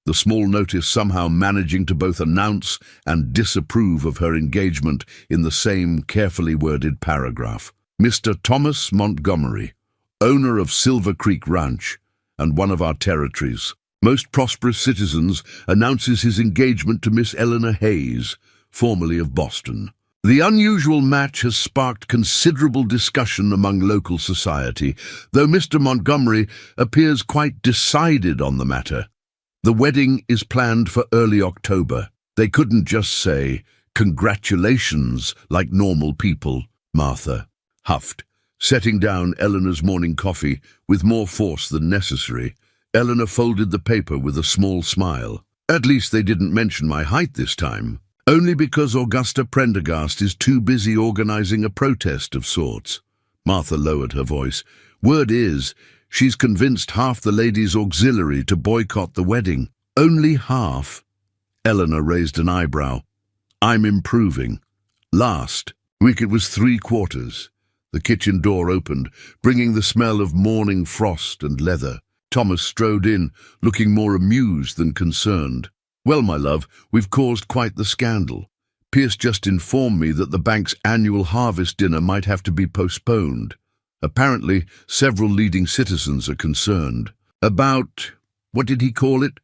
[SPEAKER 2] the small notice somehow managing to both announce and disapprove of her engagement in the same carefully worded paragraph. "Mr. Thomas Montgomery, owner of Silver Creek Ranch and one of our territories, most prosperous citizens, announces his engagement to Miss Eleanor Hayes, formerly of Boston." The unusual match has sparked considerable discussion among local society, though Mr. Montgomery appears quite decided on the matter. The wedding is planned for early October. They couldn't just say, "Congratulations," like normal people. Martha huffed, setting down Eleanor's morning coffee with more force than necessary. Eleanor folded the paper with a small smile. "At least they didn't mention my height this time. Only because Augusta Prendergast is too busy organizing a protest of sorts." Martha lowered her voice. "Word is, she's convinced half the ladies' auxiliary to boycott the wedding." "Only half?" Eleanor raised an eyebrow. "I'm improving. Last week it was 3/4. The kitchen door opened, bringing the smell of morning frost and leather. Thomas strode in, looking more amused than concerned. "Well, my love, we've caused quite the scandal. Pierce just informed me that the bank's annual harvest dinner might have to be postponed. Apparently, several leading citizens are concerned about, what did he call it?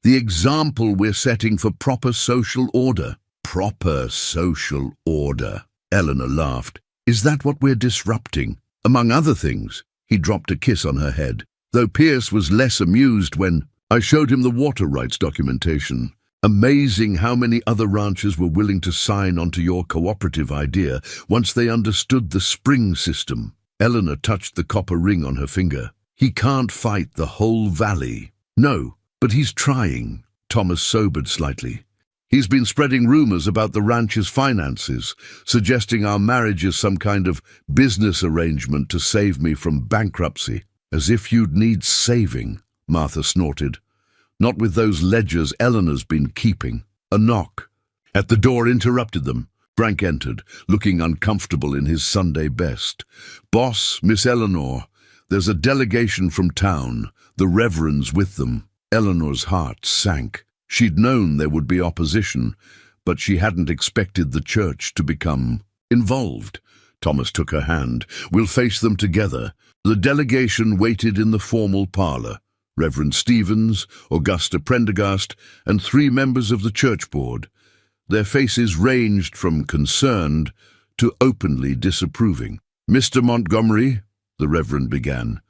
[SPEAKER 2] The example we're setting for proper social order." "Proper social order," Eleanor laughed. "Is that what we're disrupting?" "Among other things." He dropped a kiss on her head, though Pierce was less amused when I showed him the water rights documentation. "Amazing how many other ranchers were willing to sign onto your cooperative idea once they understood the spring system." Eleanor touched the copper ring on her finger. "He can't fight the whole valley." "No, but he's trying." Thomas sobered slightly. "He's been spreading rumors about the ranch's finances, suggesting our marriage is some kind of business arrangement to save me from bankruptcy." "As if you'd need saving," Martha snorted. "Not with those ledgers Eleanor's been keeping." A knock at the door interrupted them. Frank entered, looking uncomfortable in his Sunday best. "Boss, Miss Eleanor, there's a delegation from town, the Reverend's with them." Eleanor's heart sank. She'd known there would be opposition, but she hadn't expected the church to become involved. Thomas took her hand. "We'll face them together." The delegation waited in the formal parlour. Reverend Stevens, Augusta Prendergast, and 3 members of the church board. Their faces ranged from concerned to openly disapproving. "Mr. Montgomery," the Reverend began,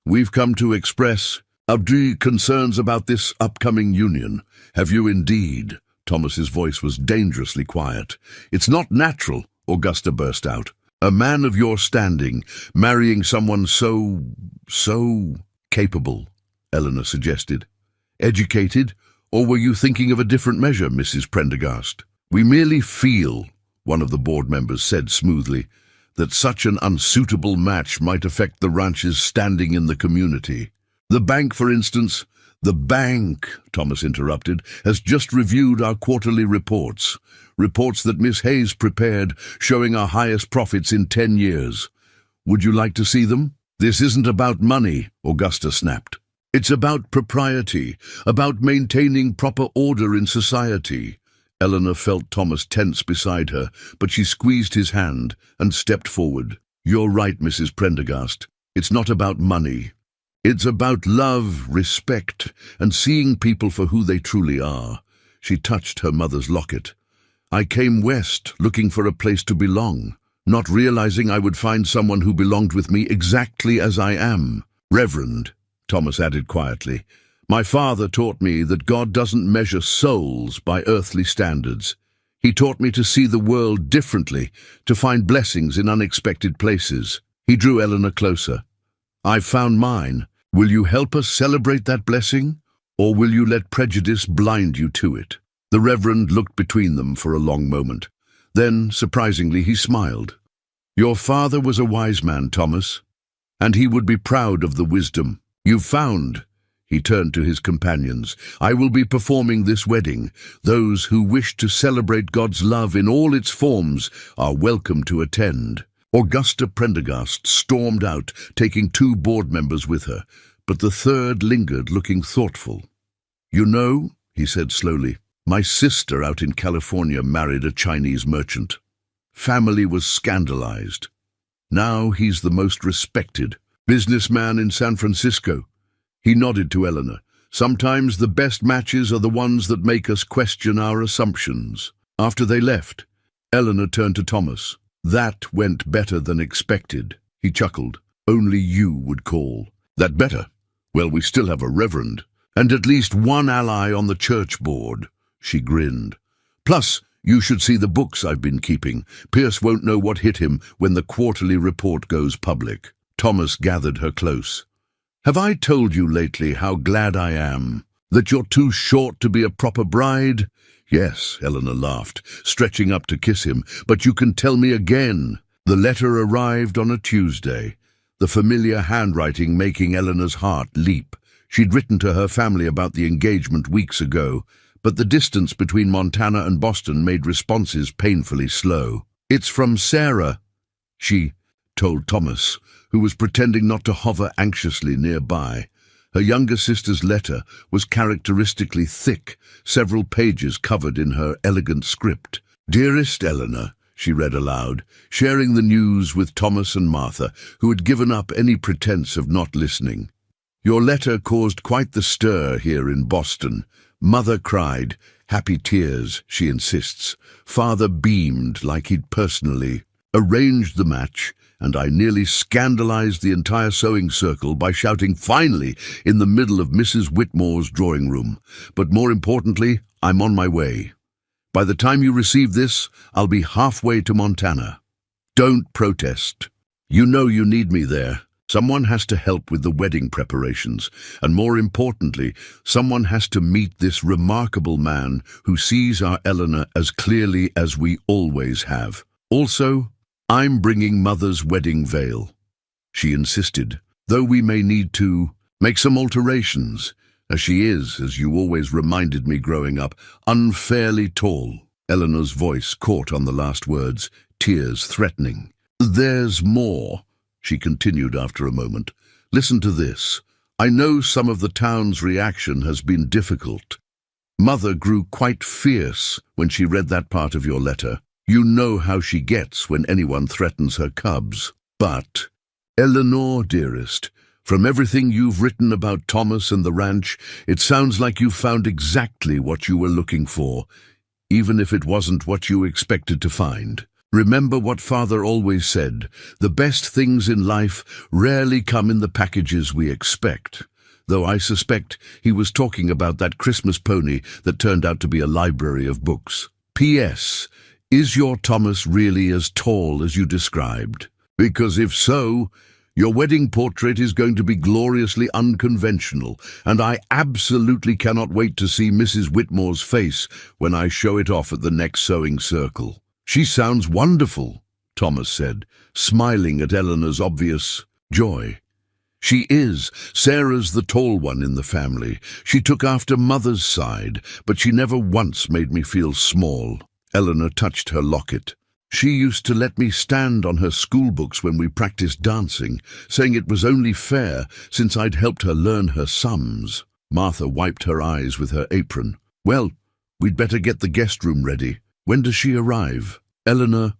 [SPEAKER 2] "we've come to express our deep concerns about this upcoming union." "Have you indeed?" Thomas's voice was dangerously quiet. "It's not natural," Augusta burst out. "A man of your standing, marrying someone so capable," Eleanor suggested. "Educated? Or were you thinking of a different measure, Mrs. Prendergast?" "We merely feel," one of the board members said smoothly, "that such an unsuitable match might affect the ranch's standing in the community. The bank, for instance." "The bank," Thomas interrupted, "has just reviewed our quarterly reports. Reports that Miss Hayes prepared, showing our highest profits in 10 years. Would you like to see them?" "This isn't about money," Augusta snapped. "It's about propriety, about maintaining proper order in society." Eleanor felt Thomas tense beside her, but she squeezed his hand and stepped forward. "You're right, Mrs. Prendergast. It's not about money. It's about love, respect, and seeing people for who they truly are." She touched her mother's locket. "I came west looking for a place to belong, not realizing I would find someone who belonged with me exactly as I am." "Reverend," Thomas added quietly, "my father taught me that God doesn't measure souls by earthly standards. He taught me to see the world differently, to find blessings in unexpected places." He drew Eleanor closer. "I've found mine. Will you help us celebrate that blessing, or will you let prejudice blind you to it?" The Reverend looked between them for a long moment. Then, surprisingly, he smiled. "Your father was a wise man, Thomas, and he would be proud of the wisdom you've found." He turned to his companions. "I will be performing this wedding. Those who wish to celebrate God's love in all its forms are welcome to attend." Augusta Prendergast stormed out, taking 2 board members with her, but the third lingered, looking thoughtful. "You know," he said slowly, "my sister out in California married a Chinese merchant. Family was scandalized. Now he's the most respected businessman in San Francisco." He nodded to Eleanor. "Sometimes the best matches are the ones that make us question our assumptions." After they left, Eleanor turned to Thomas. "That went better than expected," he chuckled. "Only you would call." "That better? Well, we still have a reverend, and at least one ally on the church board." She grinned. "Plus, you should see the books I've been keeping. Pierce won't know what hit him when the quarterly report goes public." Thomas gathered her close. "Have I told you lately how glad I am that you're too short to be a proper bride?" "Yes," Eleanor laughed, stretching up to kiss him, "but you can tell me again." The letter arrived on a Tuesday, the familiar handwriting making Eleanor's heart leap. She'd written to her family about the engagement weeks ago, but the distance between Montana and Boston made responses painfully slow. "It's from Sarah," she told Thomas, who was pretending not to hover anxiously nearby. Her younger sister's letter was characteristically thick, several pages covered in her elegant script. "Dearest Eleanor," she read aloud, sharing the news with Thomas and Martha, who had given up any pretense of not listening. "Your letter caused quite the stir here in Boston. Mother cried, happy tears, she insists. Father beamed like he'd personally arranged the match, and I nearly scandalized the entire sewing circle by shouting 'finally' in the middle of Mrs. Whitmore's drawing room. But more importantly, I'm on my way. By the time you receive this, I'll be halfway to Montana. Don't protest. You know you need me there. Someone has to help with the wedding preparations, and more importantly, someone has to meet this remarkable man who sees our Eleanor as clearly as we always have. Also, I'm bringing Mother's wedding veil," she insisted, "though we may need to make some alterations, as she is, as you always reminded me growing up, unfairly tall." Eleanor's voice caught on the last words, tears threatening. "There's more," she continued after a moment. "Listen to this. I know some of the town's reaction has been difficult. Mother grew quite fierce when she read that part of your letter. You know how she gets when anyone threatens her cubs. But, Eleanor, dearest, from everything you've written about Thomas and the ranch, it sounds like you found exactly what you were looking for, even if it wasn't what you expected to find. Remember what Father always said, the best things in life rarely come in the packages we expect. Though I suspect he was talking about that Christmas pony that turned out to be a library of books. P.S. Is your Thomas really as tall as you described? Because if so, your wedding portrait is going to be gloriously unconventional, and I absolutely cannot wait to see Mrs. Whitmore's face when I show it off at the next sewing circle. She sounds wonderful, Thomas said, smiling at Eleanor's obvious joy. She is. Sarah's the tall one in the family. She took after Mother's side, but she never once made me feel small. Eleanor touched her locket. She used to let me stand on her school books when we practiced dancing, saying it was only fair since I'd helped her learn her sums. Martha wiped her eyes with her apron. Well, we'd better get the guest room ready. When does she arrive? Eleanor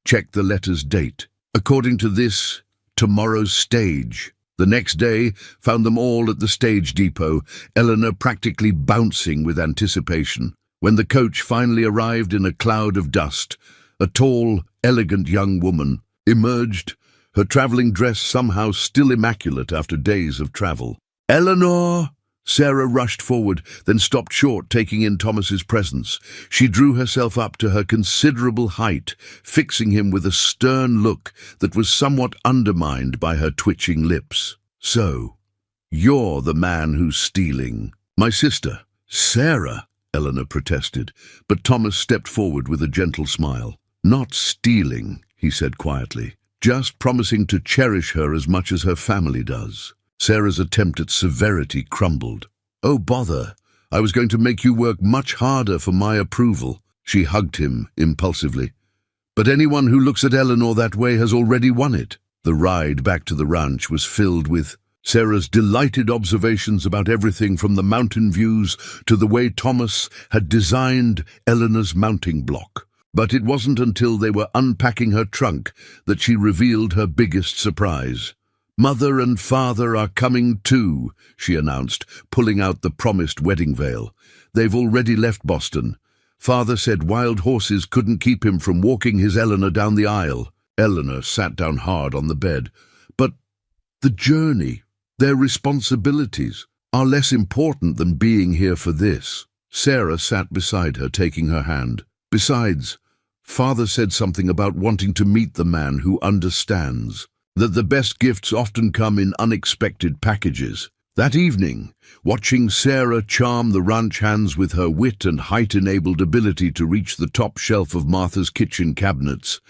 [SPEAKER 2] checked the letter's date. According to this, tomorrow's stage. The next day found them all at the stage depot, Eleanor practically bouncing with anticipation. When the coach finally arrived in a cloud of dust, a tall, elegant young woman emerged, her traveling dress somehow still immaculate after days of travel. Eleanor! Sarah rushed forward, then stopped short, taking in Thomas's presence. She drew herself up to her considerable height, fixing him with a stern look that was somewhat undermined by her twitching lips. So, you're the man who's stealing. My sister, Sarah, Eleanor protested, but Thomas stepped forward with a gentle smile. Not stealing, he said quietly, just promising to cherish her as much as her family does. Sarah's attempt at severity crumbled. Oh, bother. I was going to make you work much harder for my approval. She hugged him impulsively. But anyone who looks at Eleanor that way has already won it. The ride back to the ranch was filled with Sarah's delighted observations about everything from the mountain views to the way Thomas had designed Eleanor's mounting block. But it wasn't until they were unpacking her trunk that she revealed her biggest surprise. Mother and Father are coming too, she announced, pulling out the promised wedding veil. They've already left Boston. Father said wild horses couldn't keep him from walking his Eleanor down the aisle. Eleanor sat down hard on the bed. But the journey, their responsibilities, are less important than being here for this. Sarah sat beside her, taking her hand. Besides, Father said something about wanting to meet the man who understands. That the best gifts often come in unexpected packages. That evening, watching Sarah charm the ranch hands with her wit and height-enabled ability to reach the top shelf of Martha's kitchen cabinets,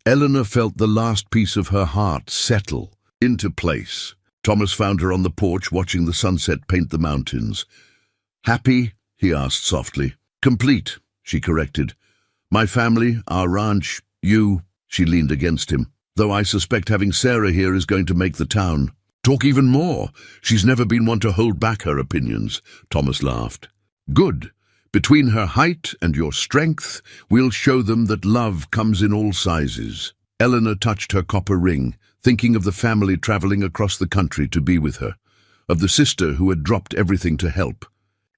[SPEAKER 2] Eleanor felt the last piece of her heart settle into place. Thomas found her on the porch watching the sunset paint the mountains. Happy? He asked softly. Complete, she corrected. My family, our ranch, you. She leaned against him. Though I suspect having Sarah here is going to make the town. Talk even more. She's never been one to hold back her opinions, Thomas laughed. Good. Between her height and your strength, we'll show them that love comes in all sizes. Eleanor touched her copper ring, thinking of the family traveling across the country to be with her, of the sister who had dropped everything to help,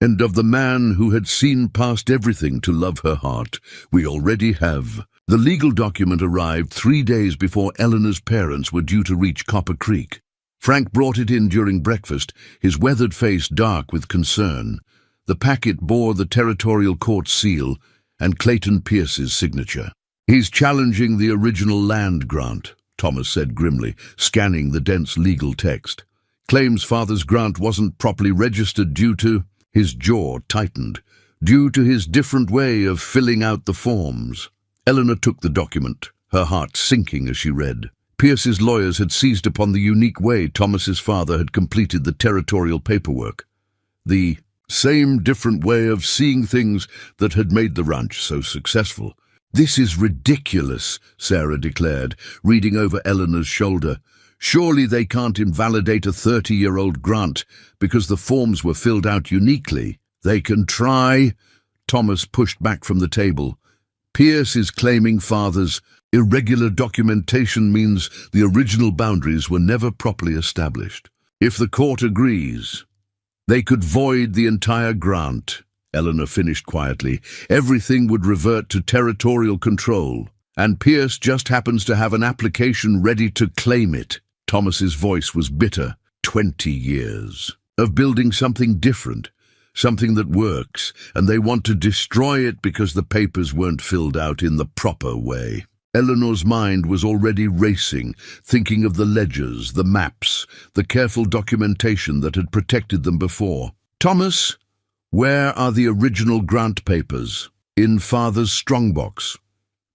[SPEAKER 2] and of the man who had seen past everything to love her heart. We already have. The legal document arrived 3 days before Eleanor's parents were due to reach Copper Creek. Frank brought it in during breakfast, his weathered face dark with concern. The packet bore the territorial court seal and Clayton Pierce's signature. He's challenging the original land grant, Thomas said grimly, scanning the dense legal text. Claims Father's grant wasn't properly registered due to... His jaw tightened. Due to his different way of filling out the forms. Eleanor took the document, her heart sinking as she read. Pierce's lawyers had seized upon the unique way Thomas's father had completed the territorial paperwork. The same different way of seeing things that had made the ranch so successful. This is ridiculous, Sarah declared, reading over Eleanor's shoulder. Surely they can't invalidate a 30-year-old grant because the forms were filled out uniquely. They can try. Thomas pushed back from the table. Pierce is claiming father's irregular documentation means the original boundaries were never properly established. If the court agrees, they could void the entire grant, Eleanor finished quietly. Everything would revert to territorial control, and Pierce just happens to have an application ready to claim it. Thomas's voice was bitter. 20 years of building something different, something that works, and they want to destroy it because the papers weren't filled out in the proper way. Eleanor's mind was already racing, thinking of the ledgers, the maps, the careful documentation that had protected them before. Thomas, where are the original grant papers? In Father's strongbox.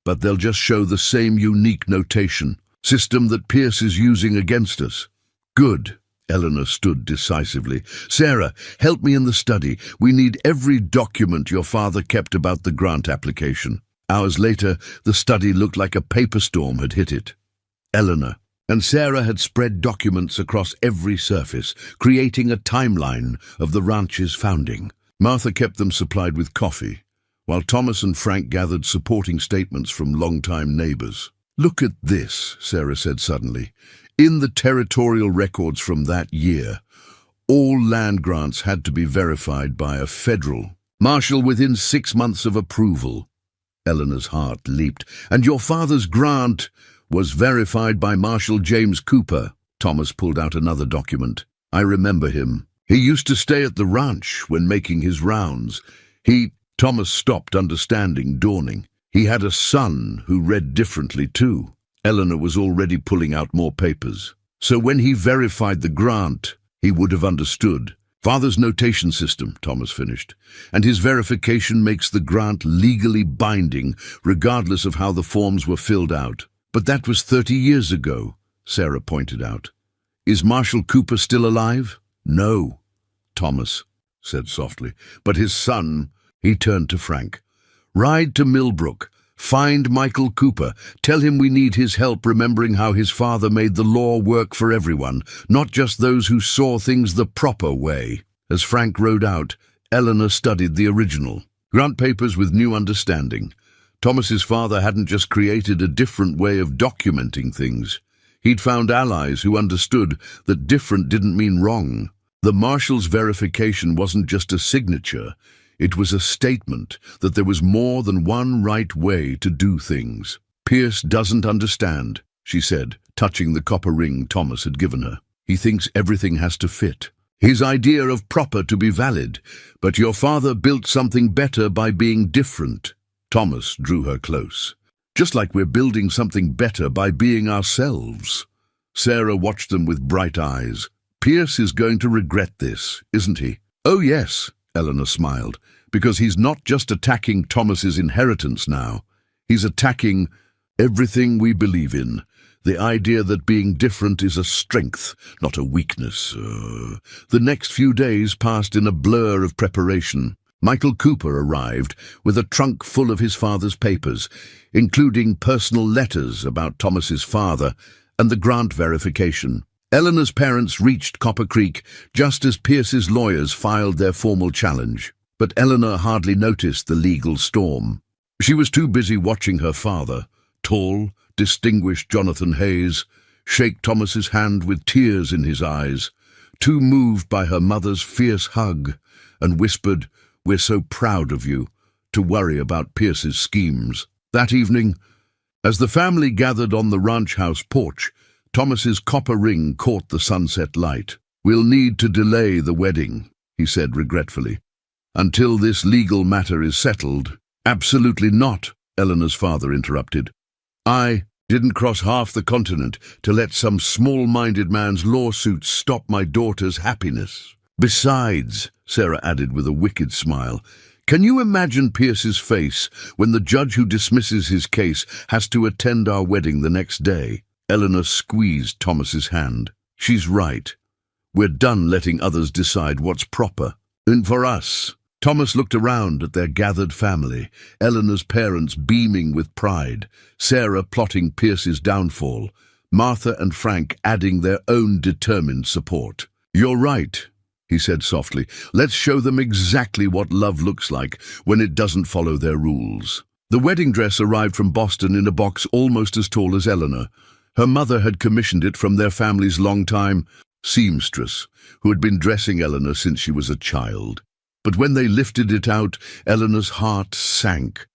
[SPEAKER 2] But they'll just show the same unique notation, system that Pierce is using against us. Good. Eleanor stood decisively. Sarah, help me in the study. We need every document your father kept about the grant application. Hours later, the study looked like a paper storm had hit it. Eleanor and Sarah had spread documents across every surface, creating a timeline of the ranch's founding. Martha kept them supplied with coffee, while Thomas and Frank gathered supporting statements from longtime neighbors. Look at this, Sarah said suddenly. In the territorial records from that year, all land grants had to be verified by a federal marshal within 6 months of approval. Eleanor's heart leaped. And your father's grant was verified by Marshal James Cooper. Thomas pulled out another document. I remember him. He used to stay at the ranch when making his rounds. Thomas stopped, understanding dawning. He had a son who read differently too. Eleanor was already pulling out more papers. So when he verified the grant, he would have understood. Father's notation system, Thomas finished, and his verification makes the grant legally binding, regardless of how the forms were filled out. But that was 30 years ago, Sarah pointed out. Is Marshal Cooper still alive? No, Thomas said softly. But his son, he turned to Frank. Ride to Millbrook. Find Michael Cooper. Tell him we need his help remembering how his father made the law work for everyone, not just those who saw things the proper way. As Frank rode out, Eleanor studied the original. Grant papers with new understanding. Thomas's father hadn't just created a different way of documenting things. He'd found allies who understood that different didn't mean wrong. The marshal's verification wasn't just a signature. It was a statement that there was more than one right way to do things. Pierce doesn't understand, she said, touching the copper ring Thomas had given her. He thinks everything has to fit. His idea of proper to be valid, but your father built something better by being different. Thomas drew her close. Just like we're building something better by being ourselves. Sarah watched them with bright eyes. Pierce is going to regret this, isn't he? Oh yes, Eleanor smiled, because he's not just attacking Thomas's inheritance now. He's attacking everything we believe in. The idea that being different is a strength, not a weakness. The next few days passed in a blur of preparation. Michael Cooper arrived with a trunk full of his father's papers, including personal letters about Thomas's father and the grant verification. Eleanor's parents reached Copper Creek just as Pierce's lawyers filed their formal challenge, but Eleanor hardly noticed the legal storm. She was too busy watching her father, tall, distinguished Jonathan Hayes, shake Thomas's hand with tears in his eyes, too moved by her mother's fierce hug, and whispered, "We're so proud of you," to worry about Pierce's schemes. That evening, as the family gathered on the ranch house porch, Thomas's copper ring caught the sunset light. "We'll need to delay the wedding," he said regretfully, "until this legal matter is settled." "Absolutely not," Eleanor's father interrupted. "I didn't cross half the continent to let some small-minded man's lawsuit stop my daughter's happiness. Besides," Sarah added with a wicked smile, "can you imagine Pierce's face when the judge who dismisses his case has to attend our wedding the next day?" Eleanor squeezed Thomas's hand. "She's right. We're done letting others decide what's proper. And for us." Thomas looked around at their gathered family, Eleanor's parents beaming with pride, Sarah plotting Pierce's downfall, Martha and Frank adding their own determined support. "You're right," he said softly. Let's show them exactly what love looks like when it doesn't follow their rules. The wedding dress arrived from Boston in a box almost as tall as Eleanor. Her mother had commissioned it from their family's longtime seamstress, who had been dressing Eleanor since she was a child. But when they lifted it out, Eleanor's heart sank.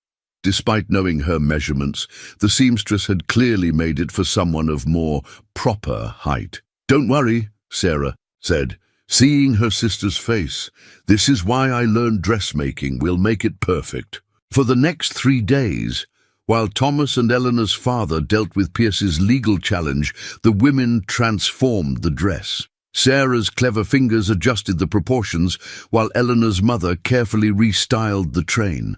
[SPEAKER 2] Despite knowing her measurements, the seamstress had clearly made it for someone of more proper height. "Don't worry," Sarah said, seeing her sister's face. "This is why I learned dressmaking. We'll make it perfect." For the next 3 days, while Thomas and Eleanor's father dealt with Pierce's legal challenge, the women transformed the dress. Sarah's clever fingers adjusted the proportions, while Eleanor's mother carefully restyled the train.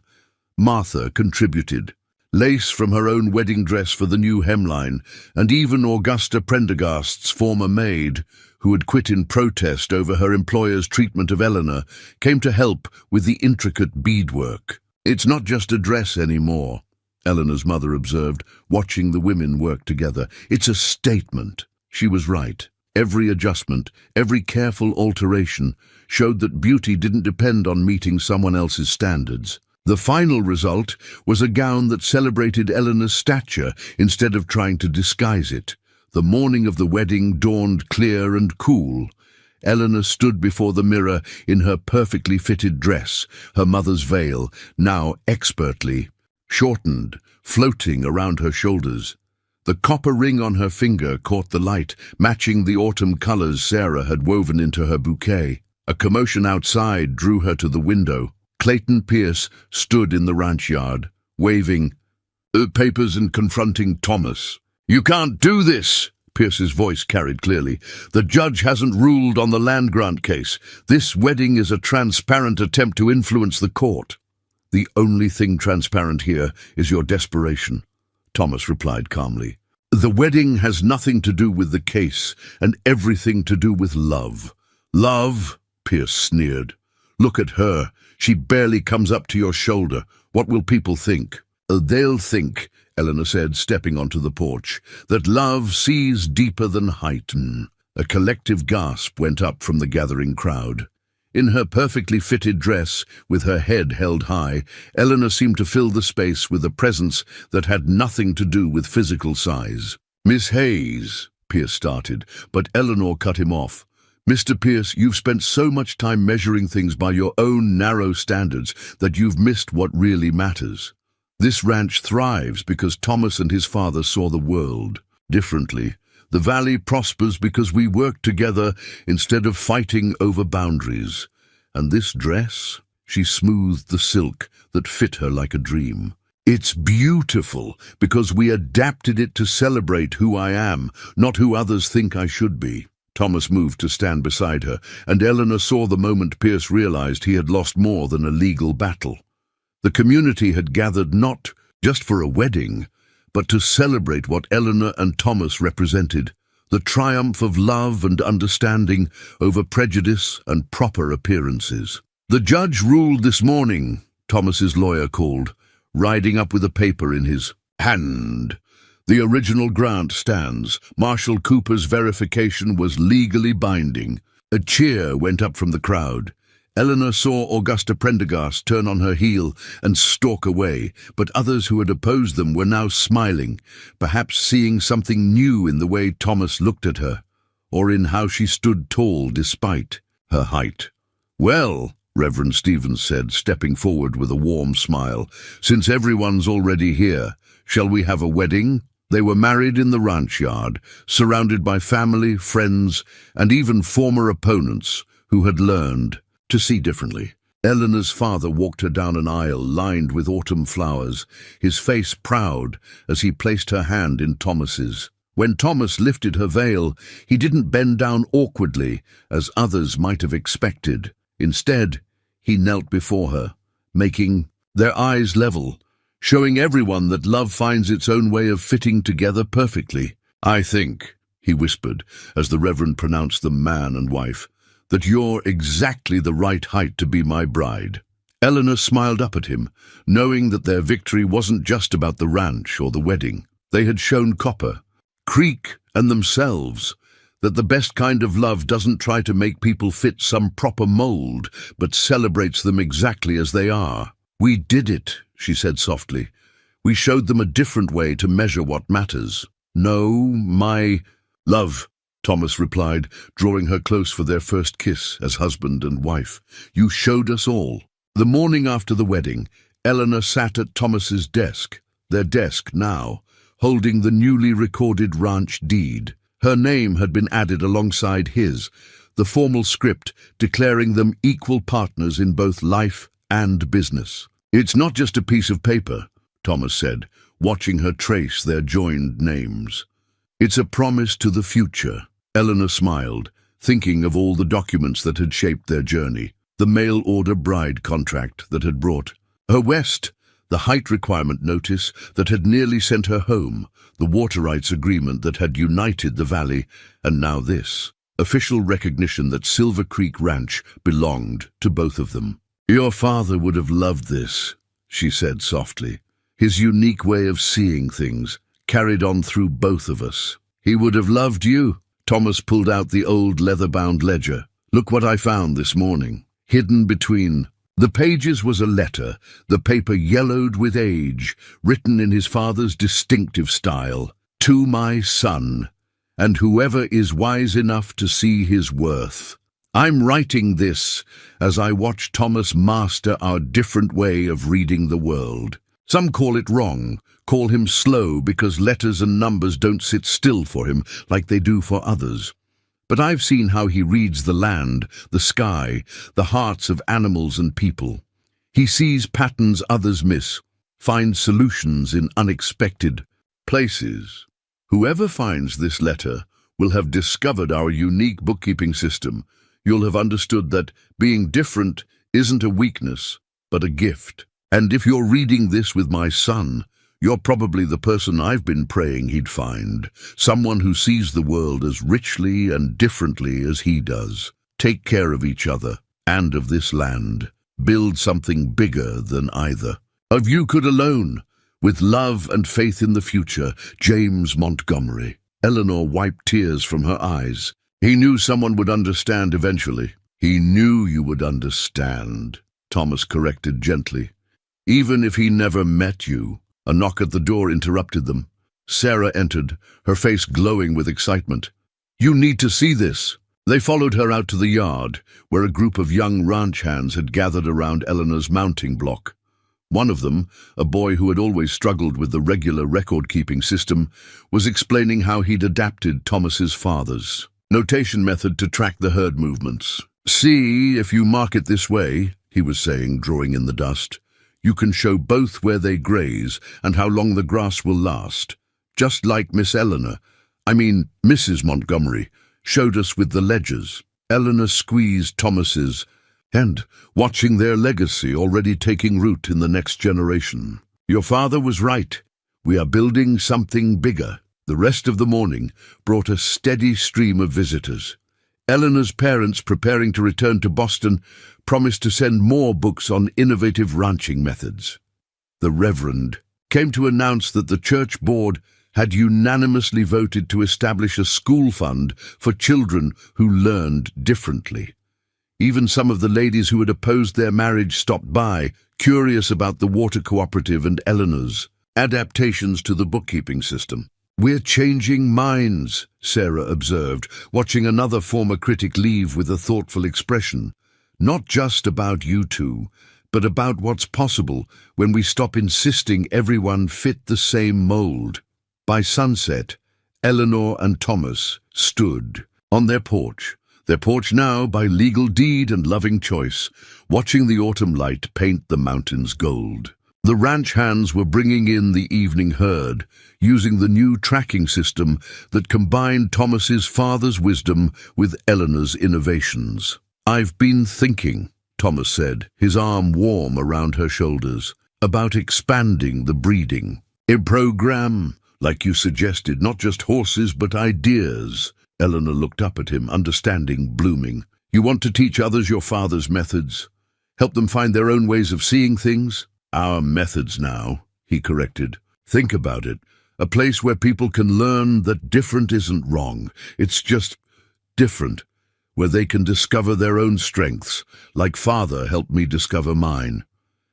[SPEAKER 2] Martha contributed. Lace from her own wedding dress for the new hemline, and even Augusta Prendergast's former maid, who had quit in protest over her employer's treatment of Eleanor, came to help with the intricate beadwork. "It's not just a dress anymore," Eleanor's mother observed, watching the women work together. "It's a statement." She was right. Every adjustment, every careful alteration, showed that beauty didn't depend on meeting someone else's standards. The final result was a gown that celebrated Eleanor's stature instead of trying to disguise it. The morning of the wedding dawned clear and cool. Eleanor stood before the mirror in her perfectly fitted dress, her mother's veil, now expertly shortened, floating around her shoulders. The copper ring on her finger caught the light, matching the autumn colors Sarah had woven into her bouquet. A commotion outside drew her to the window. Clayton Pierce stood in the ranch yard, waving papers and confronting Thomas. "You can't do this!" Pierce's voice carried clearly. "The judge hasn't ruled on the land grant case. This wedding is a transparent attempt to influence the court." "The only thing transparent here is your desperation," Thomas replied calmly. "The wedding has nothing to do with the case and everything to do with love." "Love?" Pierce sneered. "Look at her. She barely comes up to your shoulder. What will people think?" "They'll think," Eleanor said, stepping onto the porch, "that love sees deeper than height." A collective gasp went up from the gathering crowd. In her perfectly fitted dress, with her head held high, Eleanor seemed to fill the space with a presence that had nothing to do with physical size. "Miss Hayes," Pierce started, but Eleanor cut him off. "Mr. Pierce, you've spent so much time measuring things by your own narrow standards that you've missed what really matters. This ranch thrives because Thomas and his father saw the world differently. The valley prospers because we work together instead of fighting over boundaries. And this dress," she smoothed the silk that fit her like a dream. "It's beautiful because we adapted it to celebrate who I am, not who others think I should be." Thomas moved to stand beside her, and Eleanor saw the moment Pierce realized he had lost more than a legal battle. The community had gathered not just for a wedding, but to celebrate what Eleanor and Thomas represented, the triumph of love and understanding over prejudice and proper appearances. "The judge ruled this morning," Thomas's lawyer called, riding up with a paper in his hand. "The original grant stands. Marshal Cooper's verification was legally binding." A cheer went up from the crowd. Eleanor saw Augusta Prendergast turn on her heel and stalk away, but others who had opposed them were now smiling, perhaps seeing something new in the way Thomas looked at her, or in how she stood tall despite her height. "Well," Reverend Stevens said, stepping forward with a warm smile, "since everyone's already here, shall we have a wedding?" They were married in the ranch yard, surrounded by family, friends, and even former opponents who had learned to see differently. Eleanor's father walked her down an aisle lined with autumn flowers, his face proud as he placed her hand in Thomas's. When Thomas lifted her veil, he didn't bend down awkwardly, as others might have expected. Instead, he knelt before her, making their eyes level, showing everyone that love finds its own way of fitting together perfectly. "I think," he whispered, as the Reverend pronounced them man and wife, "that you're exactly the right height to be my bride." Eleanor smiled up at him, knowing that their victory wasn't just about the ranch or the wedding. They had shown Copper, Creek, and themselves that the best kind of love doesn't try to make people fit some proper mold, but celebrates them exactly as they are. We did it, she said softly. We showed them a different way to measure what matters. No, my love, Thomas replied, drawing her close for their first kiss as husband and wife. You showed us all. The morning after the wedding, Eleanor sat at Thomas's desk, their desk now, holding the newly recorded ranch deed. Her name had been added alongside his, the formal script declaring them equal partners in both life and business. It's not just a piece of paper, Thomas said, watching her trace their joined names. It's a promise to the future. Eleanor smiled, thinking of all the documents that had shaped their journey. The mail-order bride contract that had brought her west, the height requirement notice that had nearly sent her home, the water rights agreement that had united the valley, and now this, official recognition that Silver Creek Ranch belonged to both of them. Your father would have loved this, she said softly. His unique way of seeing things carried on through both of us. He would have loved you. Thomas pulled out the old leather-bound ledger. Look what I found this morning. Hidden between the pages was a letter, the paper yellowed with age, written in his father's distinctive style. To my son, and whoever is wise enough to see his worth. I'm writing this as I watch Thomas master our different way of reading the world. Some call it wrong, call him slow because letters and numbers don't sit still for him like they do for others. But I've seen how he reads the land, the sky, the hearts of animals and people. He sees patterns others miss, finds solutions in unexpected places. Whoever finds this letter will have discovered our unique bookkeeping system. You'll have understood that being different isn't a weakness, but a gift. And if you're reading this with my son, you're probably the person I've been praying he'd find, someone who sees the world as richly and differently as he does. Take care of each other and of this land. Build something bigger than either. Of you could alone, with love and faith in the future, James Montgomery. Eleanor wiped tears from her eyes. He knew someone would understand eventually. He knew you would understand, Thomas corrected gently. Even if he never met you. A knock at the door interrupted them. Sarah entered, her face glowing with excitement. You need to see this. They followed her out to the yard, where a group of young ranch hands had gathered around Eleanor's mounting block. One of them, a boy who had always struggled with the regular record-keeping system, was explaining how he'd adapted Thomas's father's notation method to track the herd movements. See, if you mark it this way, he was saying, drawing in the dust, you can show both where they graze and how long the grass will last, just like Mrs. Montgomery, showed us with the ledgers. Eleanor squeezed Thomas's hand, watching their legacy already taking root in the next generation. Your father was right. We are building something bigger. The rest of the morning brought a steady stream of visitors. Eleanor's parents, preparing to return to Boston, promised to send more books on innovative ranching methods. The Reverend came to announce that the church board had unanimously voted to establish a school fund for children who learned differently. Even some of the ladies who had opposed their marriage stopped by, curious about the water cooperative and Eleanor's adaptations to the bookkeeping system. We're changing minds, Sarah observed, watching another former critic leave with a thoughtful expression. Not just about you two, but about what's possible when we stop insisting everyone fit the same mold. By sunset, Eleanor and Thomas stood on their porch now by legal deed and loving choice, watching the autumn light paint the mountains gold. The ranch hands were bringing in the evening herd, using the new tracking system that combined Thomas's father's wisdom with Eleanor's innovations. I've been thinking, Thomas said, his arm warm around her shoulders, about expanding the breeding. A program, like you suggested, not just horses but ideas. Eleanor looked up at him, understanding blooming. You want to teach others your father's methods? Help them find their own ways of seeing things? Our methods now, he corrected. Think about it. A place where people can learn that different isn't wrong. It's just different, where they can discover their own strengths, like Father helped me discover mine.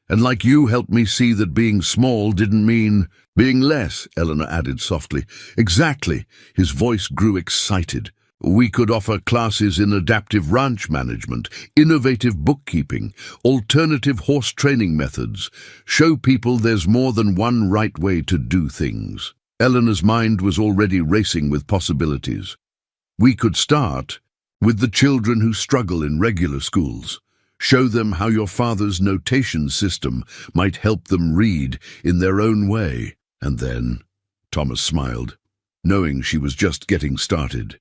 [SPEAKER 2] And like you helped me see that being small didn't mean being less, Eleanor added softly. Exactly. His voice grew excited. We could offer classes in adaptive ranch management, innovative bookkeeping, alternative horse training methods, show people there's more than one right way to do things. Eleanor's mind was already racing with possibilities. We could start with the children who struggle in regular schools. Show them how your father's notation system might help them read in their own way. And then, Thomas smiled, knowing she was just getting started.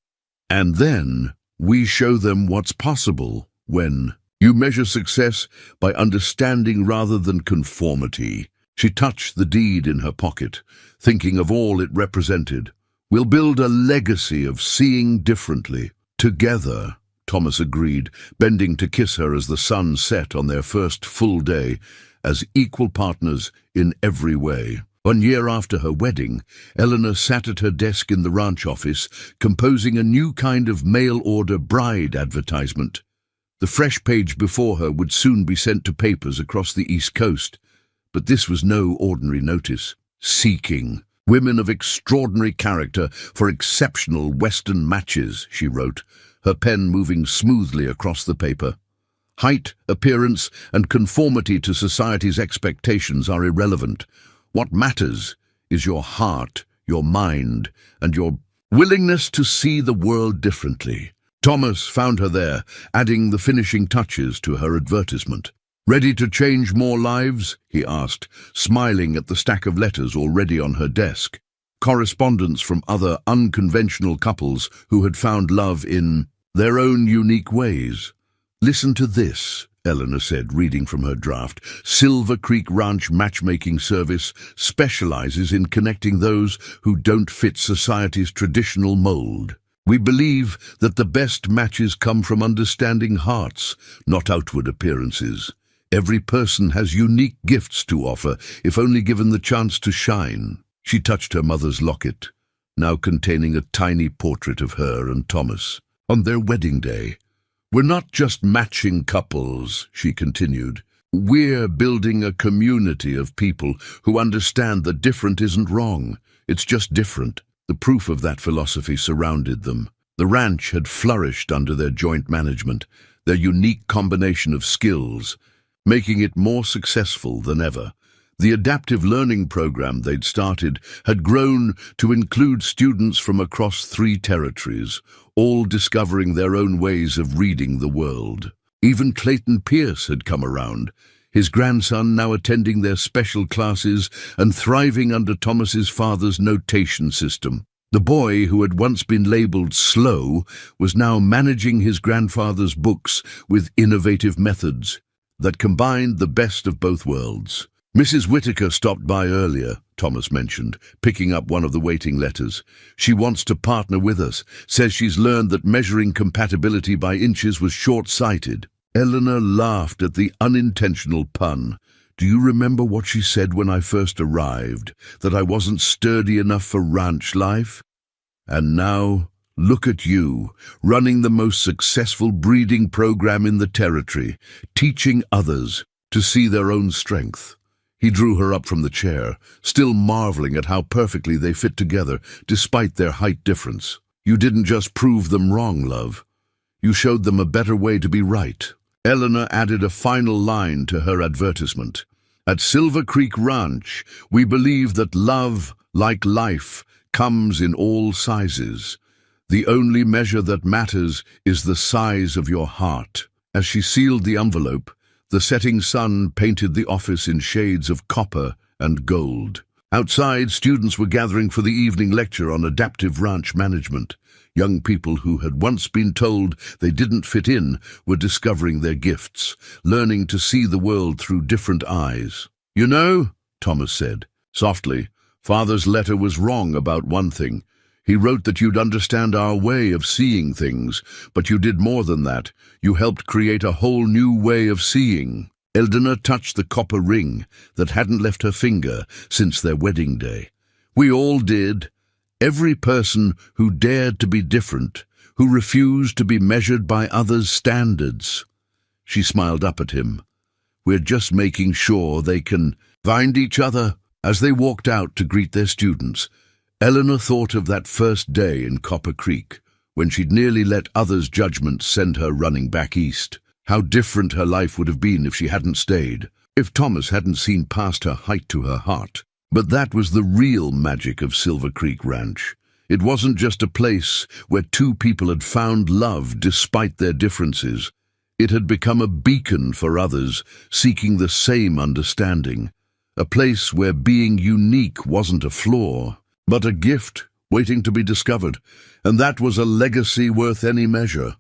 [SPEAKER 2] And then, we show them what's possible when you measure success by understanding rather than conformity. She touched the deed in her pocket, thinking of all it represented. We'll build a legacy of seeing differently. Together, Thomas agreed, bending to kiss her as the sun set on their first full day, as equal partners in every way. 1 year after her wedding, Eleanor sat at her desk in the ranch office, composing a new kind of mail-order bride advertisement. The fresh page before her would soon be sent to papers across the East Coast. But this was no ordinary notice. Seeking women of extraordinary character for exceptional Western matches, she wrote, her pen moving smoothly across the paper. Height, appearance, and conformity to society's expectations are irrelevant. What matters is your heart, your mind, and your willingness to see the world differently. Thomas found her there, adding the finishing touches to her advertisement. Ready to change more lives? He asked, smiling at the stack of letters already on her desk. Correspondence from other unconventional couples who had found love in their own unique ways. Listen to this, Eleanor said, reading from her draft. Silver Creek Ranch Matchmaking Service specializes in connecting those who don't fit society's traditional mold. We believe that the best matches come from understanding hearts, not outward appearances. Every person has unique gifts to offer, if only given the chance to shine. She touched her mother's locket, now containing a tiny portrait of her and Thomas. On their wedding day. We're not just matching couples, she continued. We're building a community of people who understand that different isn't wrong. It's just different. The proof of that philosophy surrounded them. The ranch had flourished under their joint management, their unique combination of skills, making it more successful than ever. The adaptive learning program they'd started had grown to include students from across 3 territories, all discovering their own ways of reading the world. Even Clayton Pierce had come around, his grandson now attending their special classes and thriving under Thomas's father's notation system. The boy, who had once been labeled slow, was now managing his grandfather's books with innovative methods that combined the best of both worlds. Mrs. Whitaker stopped by earlier, Thomas mentioned, picking up one of the waiting letters. She wants to partner with us, says she's learned that measuring compatibility by inches was short-sighted. Eleanor laughed at the unintentional pun. Do you remember what she said when I first arrived, that I wasn't sturdy enough for ranch life? And now, look at you, running the most successful breeding program in the territory, teaching others to see their own strength. He drew her up from the chair, still marveling at how perfectly they fit together, despite their height difference. You didn't just prove them wrong, love. You showed them a better way to be right. Eleanor added a final line to her advertisement. At Silver Creek Ranch, we believe that love, like life, comes in all sizes. The only measure that matters is the size of your heart. As she sealed the envelope, the setting sun painted the office in shades of copper and gold. Outside, students were gathering for the evening lecture on adaptive ranch management. Young people who had once been told they didn't fit in were discovering their gifts, learning to see the world through different eyes. You know, Thomas said, softly, Father's letter was wrong about one thing. He wrote that you'd understand our way of seeing things, but you did more than that. You helped create a whole new way of seeing. Eleanor touched the copper ring that hadn't left her finger since their wedding day. We all did. Every person who dared to be different, who refused to be measured by others' standards. She smiled up at him. We're just making sure they can find each other. As they walked out to greet their students, Eleanor thought of that first day in Copper Creek, when she'd nearly let others' judgments send her running back east. How different her life would have been if she hadn't stayed, if Thomas hadn't seen past her height to her heart. But that was the real magic of Silver Creek Ranch. It wasn't just a place where two people had found love despite their differences. It had become a beacon for others seeking the same understanding. A place where being unique wasn't a flaw, but a gift waiting to be discovered. And that was a legacy worth any measure.